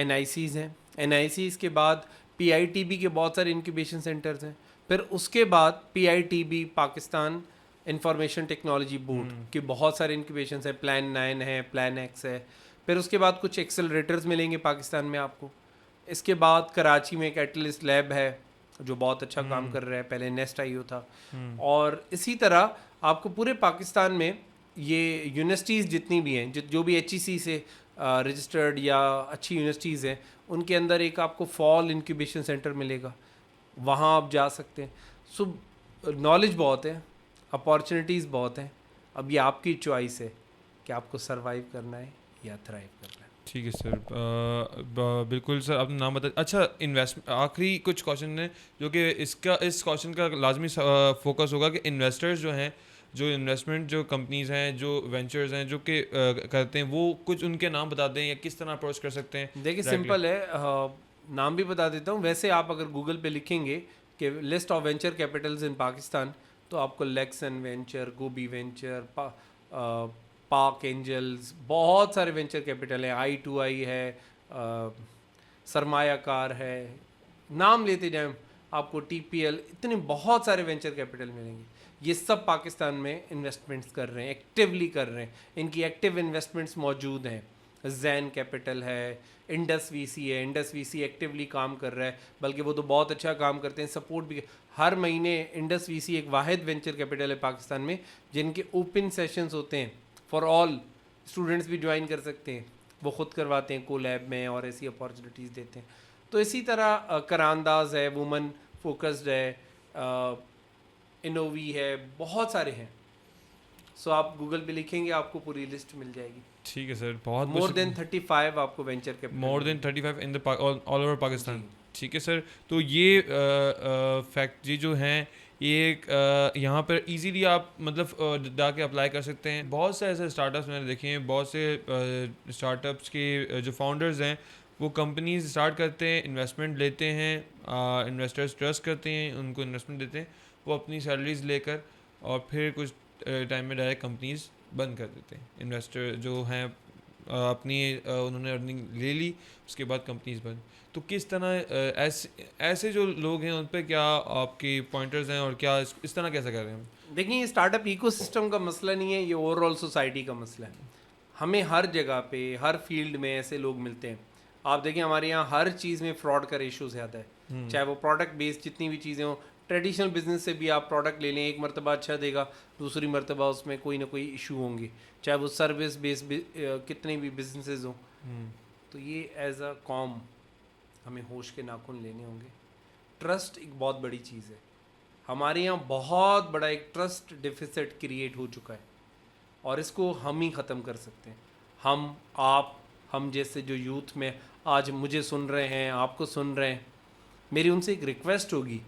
NICs हैं, NICs के बाद PITB के बहुत सारे इंक्यूबेशन सेंटर्स हैं, फिर उसके बाद PITB Pakistan information technology board के बहुत सारे इंक्यूबेशन है, प्लान 9 है, प्लान X है, फिर उसके बाद कुछ एक्सेलरेटर्स मिलेंगे पाकिस्तान में आपको। इसके बाद कराची में एक एटलिस्ट लैब है जो बहुत अच्छा काम कर रहा है, पहले नेस्ट IO था। और इसी तरह आपको पूरे पाकिस्तान में ये यूनिवर्सिटीज़ जितनी भी हैं, जो भी HEC से रजिस्टर्ड या अच्छी यूनिवर्सिटीज़ हैं, उनके अंदर एक आपको फॉल इंक्यूबेशन सेंटर मिलेगा, वहाँ आप जा सकते हैं। सो नॉलेज बहुत है, अपॉर्चुनिटीज़ बहुत हैं, अब ये आपकी चॉइस है कि आपको सरवाइव करना है या थ्राइव करना है। ठीक है सर, बिल्कुल सर, आपने नाम बता। अच्छा, इन्वेस्ट आखिरी कुछ क्वेश्चन है जो कि इस क्वेश्चन का लाजमी फोकस होगा कि इन्वेस्टर्स जो हैं, जो इन्वेस्टमेंट जो कंपनीज हैं, जो वेंचर्स हैं जो कि करते हैं, वो कुछ उनके नाम बता दें या किस तरह अप्रोच कर सकते हैं? देखिए सिंपल है, नाम भी बता देता हूँ। वैसे आप अगर गूगल पे लिखेंगे कि लिस्ट ऑफ वेंचर कैपिटल्स इन पाकिस्तान, तो आपको लेक्सन वेंचर, गोबी वेंचर, पाक एंजल्स, बहुत सारे वेंचर कैपिटल हैं, I2I है, सरमायाकार है, नाम लेते जाएं आपको TPL, इतने बहुत सारे वेंचर कैपिटल मिलेंगे। ये सब पाकिस्तान में इन्वेस्टमेंट्स कर रहे हैं, एक्टिवली कर रहे हैं, इनकी एक्टिव इन्वेस्टमेंट्स मौजूद हैं। जैन कैपिटल है, इंडस VC है, इंडस VC एक्टिवली काम कर रहा है, बल्कि वो तो बहुत अच्छा काम करते हैं, सपोर्ट भी। हर महीने इंडस VC एक वाहिद वेंचर कैपिटल है पाकिस्तान में जिनके ओपन सेशंस होते हैं फॉर ऑल, स्टूडेंट्स भी ज्वाइन कर सकते हैं, वो खुद करवाते हैं कोलैब में और ऐसी अपॉर्चुनिटीज़ देते हैं। तो इसी तरह करांदाज है, वुमन फोकस्ड है, इनोवी है, बहुत सारे हैं। सो आप गूगल पे लिखेंगे आपको पूरी लिस्ट मिल जाएगी। ठीक है सर, बहुत मोर देन 35 आपको venture capital, more than 35 in the all over Pakistan. ठीक है सर, तो ये फैक्ट ये जो हैं, ये यहाँ पर इजीली आप मतलब जाके अप्लाई कर सकते हैं। बहुत से ऐसे स्टार्टअप्स मैंने देखे हैं, बहुत से स्टार्टअप्स के जो फाउंडर्स हैं वो कंपनीज स्टार्ट करते हैं, इन्वेस्टमेंट लेते हैं, इन्वेस्टर्स ट्रस्ट करते हैं, उनको इन्वेस्टमेंट देते हैं, वो अपनी सैलरीज लेकर और फिर कुछ टाइम में डायरेक्ट कंपनीज बंद कर देते हैं। इन्वेस्टर जो हैं अपनी उन्होंने अर्निंग ले ली, उसके बाद कंपनीज बंद। तो किस तरह ऐसे जो लोग हैं उन पर क्या आपके पॉइंटर्स हैं और क्या इस तरह कैसे कर रहे हैं हम? देखिए ये स्टार्टअप इकोसिस्टम का मसला नहीं है, ये ओवरऑल सोसाइटी का मसला है। हमें हर जगह पे हर फील्ड में ऐसे लोग मिलते हैं। आप देखिए हमारे यहाँ हर चीज़ में फ्रॉड का रेशो ज़्यादा है, चाहे वो प्रोडक्ट बेस्ड जितनी भी चीज़ें हों। ट्रेडिशनल बिजनेस से भी आप प्रोडक्ट ले लें, एक मरतबा अच्छा देगा, दूसरी मरतबा उसमें कोई ना कोई इशू होंगे, चाहे वो सर्विस बेस्ड कितने भी बिजनेसेस हों। तो ये एज अ कॉम हमें होश के नाखून लेने होंगे। ट्रस्ट एक बहुत बड़ी चीज़ है, हमारे यहाँ बहुत बड़ा एक ट्रस्ट डिफिसिट क्रिएट हो चुका है और इसको हम ही ख़त्म कर सकते हैं। हम, आप, हम जैसे जो यूथ में आज मुझे सुन रहे हैं, आपको सुन रहे हैं, मेरी उनसे एक रिक्वेस्ट होगी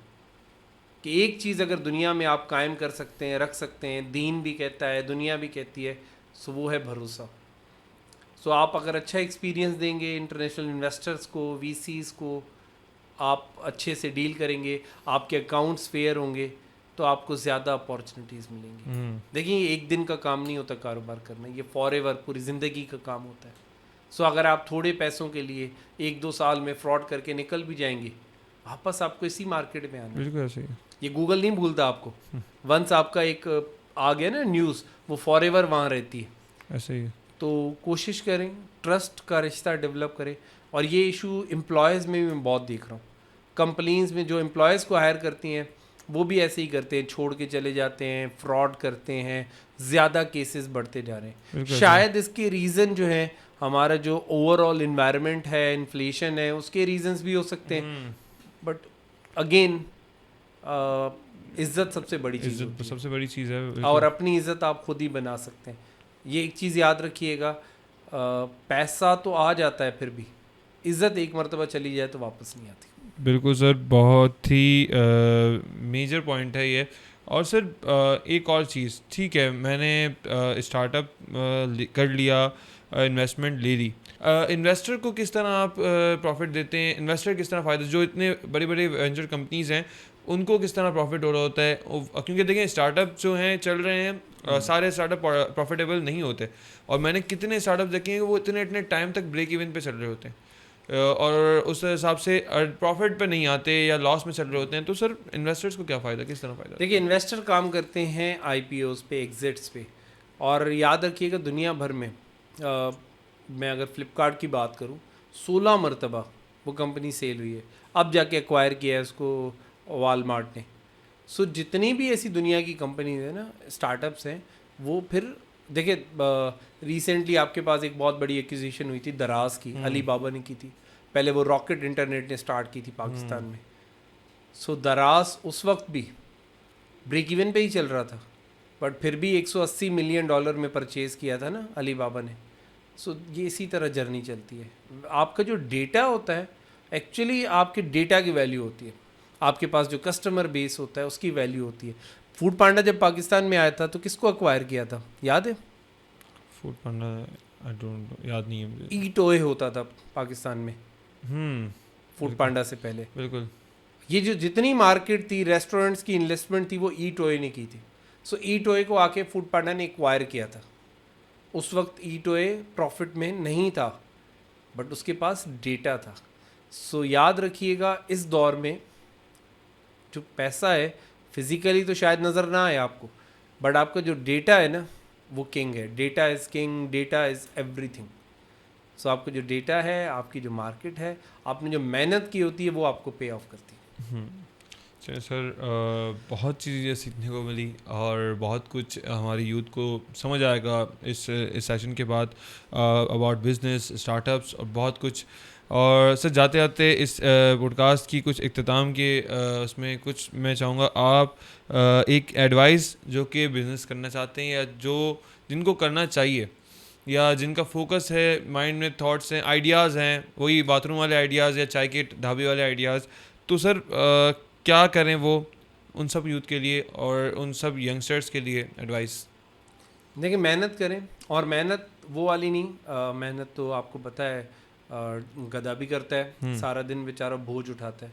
कि एक चीज़ अगर दुनिया में आप कायम कर सकते हैं, रख सकते हैं, दीन भी कहता है, दुनिया भी कहती है, सो वो है भरोसा। सो आप अगर अच्छा एक्सपीरियंस देंगे इंटरनेशनल इन्वेस्टर्स को, VCs को, आप अच्छे से डील करेंगे, आपके अकाउंट्स फेयर होंगे, तो आपको ज़्यादा अपॉर्चुनिटीज़ मिलेंगी। देखिए, एक दिन का काम नहीं होता कारोबार करना, ये फॉरएवर पूरी ज़िंदगी का काम होता है। सो अगर आप थोड़े पैसों के लिए 1-2 साल में फ्रॉड करके निकल भी जाएंगे, वापस आपको इसी मार्केट में आना है। बिल्कुल ऐसे ही है। ये गूगल नहीं भूलता आपको। वंस आपका एक आ गया ना न्यूज़, वो फॉरएवर वहाँ रहती है। ऐसे ही है। तो कोशिश करें, ट्रस्ट का रिश्ता डेवलप करें। और ये इशू एम्प्लॉयज़ में भी मैं बहुत देख रहा हूँ। कंपनीज़ में जो एम्प्लॉयज़ को हायर करती हैं वो भी ऐसे ही करते हैं, छोड़ के चले जाते हैं, फ्रॉड करते हैं, ज़्यादा केसेस बढ़ते जा रहे हैं। बिल्कुल शायद इसके रीज़न जो है हमारा जो ओवरऑल इन्वायरमेंट है, इन्फ्लेशन है, उसके रीजंस भी हो सकते हैं। बट अगेन इज्जत सबसे बड़ी चीज़ इज्जत होती सबसे बड़ी चीज़ है। है, और अपनी इज्जत आप खुद ही बना सकते हैं। ये एक चीज़ याद रखिएगा, पैसा तो आ जाता है, फिर भी इज्जत एक मर्तबा चली जाए तो वापस नहीं आती। बिल्कुल सर, बहुत ही मेजर पॉइंट है ये। और सर एक और चीज़, ठीक है मैंने स्टार्टअप कर लिया, इन्वेस्टमेंट ले ली, इन्वेस्टर को किस तरह आप प्रॉफिट देते हैं, इन्वेस्टर किस तरह फ़ायदा, जो इतने बड़े बड़े वेंचर कंपनीज़ हैं उनको किस तरह प्रॉफिट हो रहा होता है? क्योंकि देखें स्टार्टअप जो हैं चल रहे हैं, सारे स्टार्टअप प्रॉफिटेबल नहीं होते, और मैंने कितने स्टार्टअप देखे हैं कि वो इतने इतने टाइम तक ब्रेक इवन पे चल रहे होते हैं, और उस हिसाब से प्रॉफिट पे नहीं आते या लॉस में चल रहे होते हैं। तो सर इन्वेस्टर्स को क्या फ़ायदा, किस तरह फ़ायदा? देखिए, इन्वेस्टर काम करते हैं आईपीओज पे, एग्जिट्स पे। और याद रखिएगा, दुनिया भर में मैं अगर फ्लिपकार्ट की बात करूं, 16 मरतबा वो कंपनी सेल हुई है, अब जाके एक्वायर किया है उसको वॉलमार्ट ने। सो जितनी भी ऐसी दुनिया की कंपनीज है ना, स्टार्टअप्स हैं, वो फिर देखिए, रिसेंटली आपके पास एक बहुत बड़ी एक्विजिशन हुई थी दराज की, अली बाबा ने की थी। पहले वो रॉकेट इंटरनेट ने स्टार्ट की थी पाकिस्तान में। सो दराज उस वक्त भी ब्रेक इवन पे ही चल रहा था, बट फिर भी $180 मिलियन में परचेज़ किया था ना अली बाबा ने। सो ये इसी तरह जर्नी चलती है। आपका जो डेटा होता है, एक्चुअली आपके डेटा की वैल्यू होती है, आपके पास जो कस्टमर बेस होता है उसकी वैल्यू होती है। फूड पांडा जब पाकिस्तान में आया था तो किसको अक्वायर किया था, याद है? फूड पांडा, आई डोंट, याद नहीं है मुझे। ई टोए होता था पाकिस्तान में फूड पांडा से पहले। बिल्कुल। ये जो जितनी मार्केट थी, रेस्टोरेंट्स की इन्वेस्टमेंट थी, वो ई टोए ने की थी। सो ई टोए को आके फूड पांडा ने एक्वायर किया था। उस वक्त ई टोए प्रॉफिट में नहीं था, बट उसके पास डेटा था। सो याद रखिएगा, इस दौर में जो पैसा है, फिजिकली तो शायद नज़र ना आए आपको, बट आपका जो डेटा है ना, वो किंग है। Data is king, data is everything. So आपका जो डेटा है, आपकी जो मार्केट है, आपने जो मेहनत की होती है, वो आपको पे ऑफ करती है। चलिए सर, बहुत चीज़ें सीखने को मिली और बहुत कुछ हमारी यूथ को समझ आएगा इस सेशन के बाद, अबाउट बिजनेस, स्टार्टअप्स और बहुत कुछ। और सर जाते जाते इस पॉडकास्ट की कुछ इख्तिताम के उसमें कुछ मैं चाहूँगा आप एक एडवाइस जो कि बिज़नेस करना चाहते हैं या जो जिनको करना चाहिए या जिनका फोकस है, माइंड में थॉट्स हैं, आइडियाज़ हैं, वही बाथरूम वाले आइडियाज़ या चाय के ढाबे वाले आइडियाज़, तो सर क्या करें वो उन सब यूथ के लिए और उन सब यंगस्टर्स के लिए एडवाइस? देखिए, मेहनत करें, और मेहनत वो वाली नहीं, मेहनत तो आपको पता है गधा भी करता है, सारा दिन बेचारा बोझ उठाता है।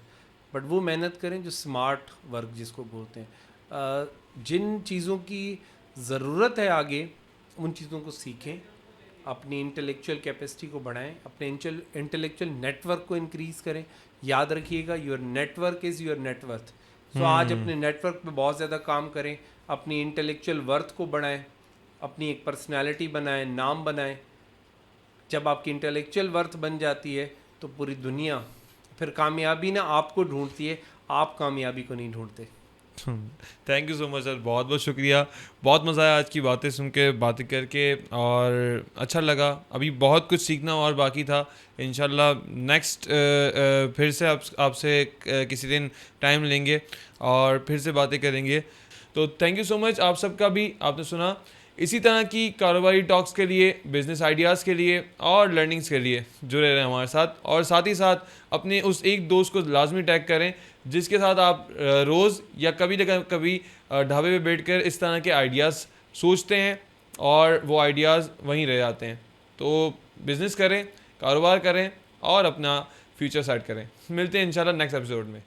बट वो मेहनत करें जो स्मार्ट वर्क जिसको बोलते हैं। जिन चीज़ों की ज़रूरत है आगे, उन चीज़ों को सीखें, अपनी इंटेलेक्चुअल कैपेसिटी को बढ़ाएं, अपने इंटेलेक्चुअल नेटवर्क को इंक्रीज़ करें। याद रखिएगा, your network is your net worth. So आज अपने नेटवर्क पे बहुत ज़्यादा काम करें, अपनी इंटेलेक्चुअल वर्थ को बढ़ाएं, अपनी एक पर्सनालिटी बनाएं, नाम बनाएं। जब आपकी इंटेलेक्चुअल वर्थ बन जाती है तो पूरी दुनिया फिर कामयाबी ना आपको ढूंढती है, आप कामयाबी को नहीं ढूंढते। Thank you so much sir, बहुत बहुत शुक्रिया। बहुत मज़ा आया आज की बातें सुन के, बातें करके, और अच्छा लगा। अभी बहुत कुछ सीखना और बाकी था। इंशाल्लाह नेक्स्ट फिर से आपसे किसी दिन टाइम लेंगे और फिर से बातें करेंगे। तो थैंक यू सो मच आप सबका भी। आपने सुना, इसी तरह की कारोबारी टॉक्स के लिए, बिज़नेस आइडियाज़ के लिए और लर्निंग्स के लिए जुड़े रहें हमारे साथ, और साथ ही साथ अपने उस एक दोस्त को लाजमी टैग करें जिसके साथ आप रोज़ या कभी ना कभी ढाबे पे बैठकर इस तरह के आइडियाज़ सोचते हैं और वो आइडियाज़ वहीं रह जाते हैं। तो बिज़नेस करें, कारोबार करें और अपना फ्यूचर सेट करें। मिलते हैं इंशाल्लाह नेक्स्ट एपिसोड में।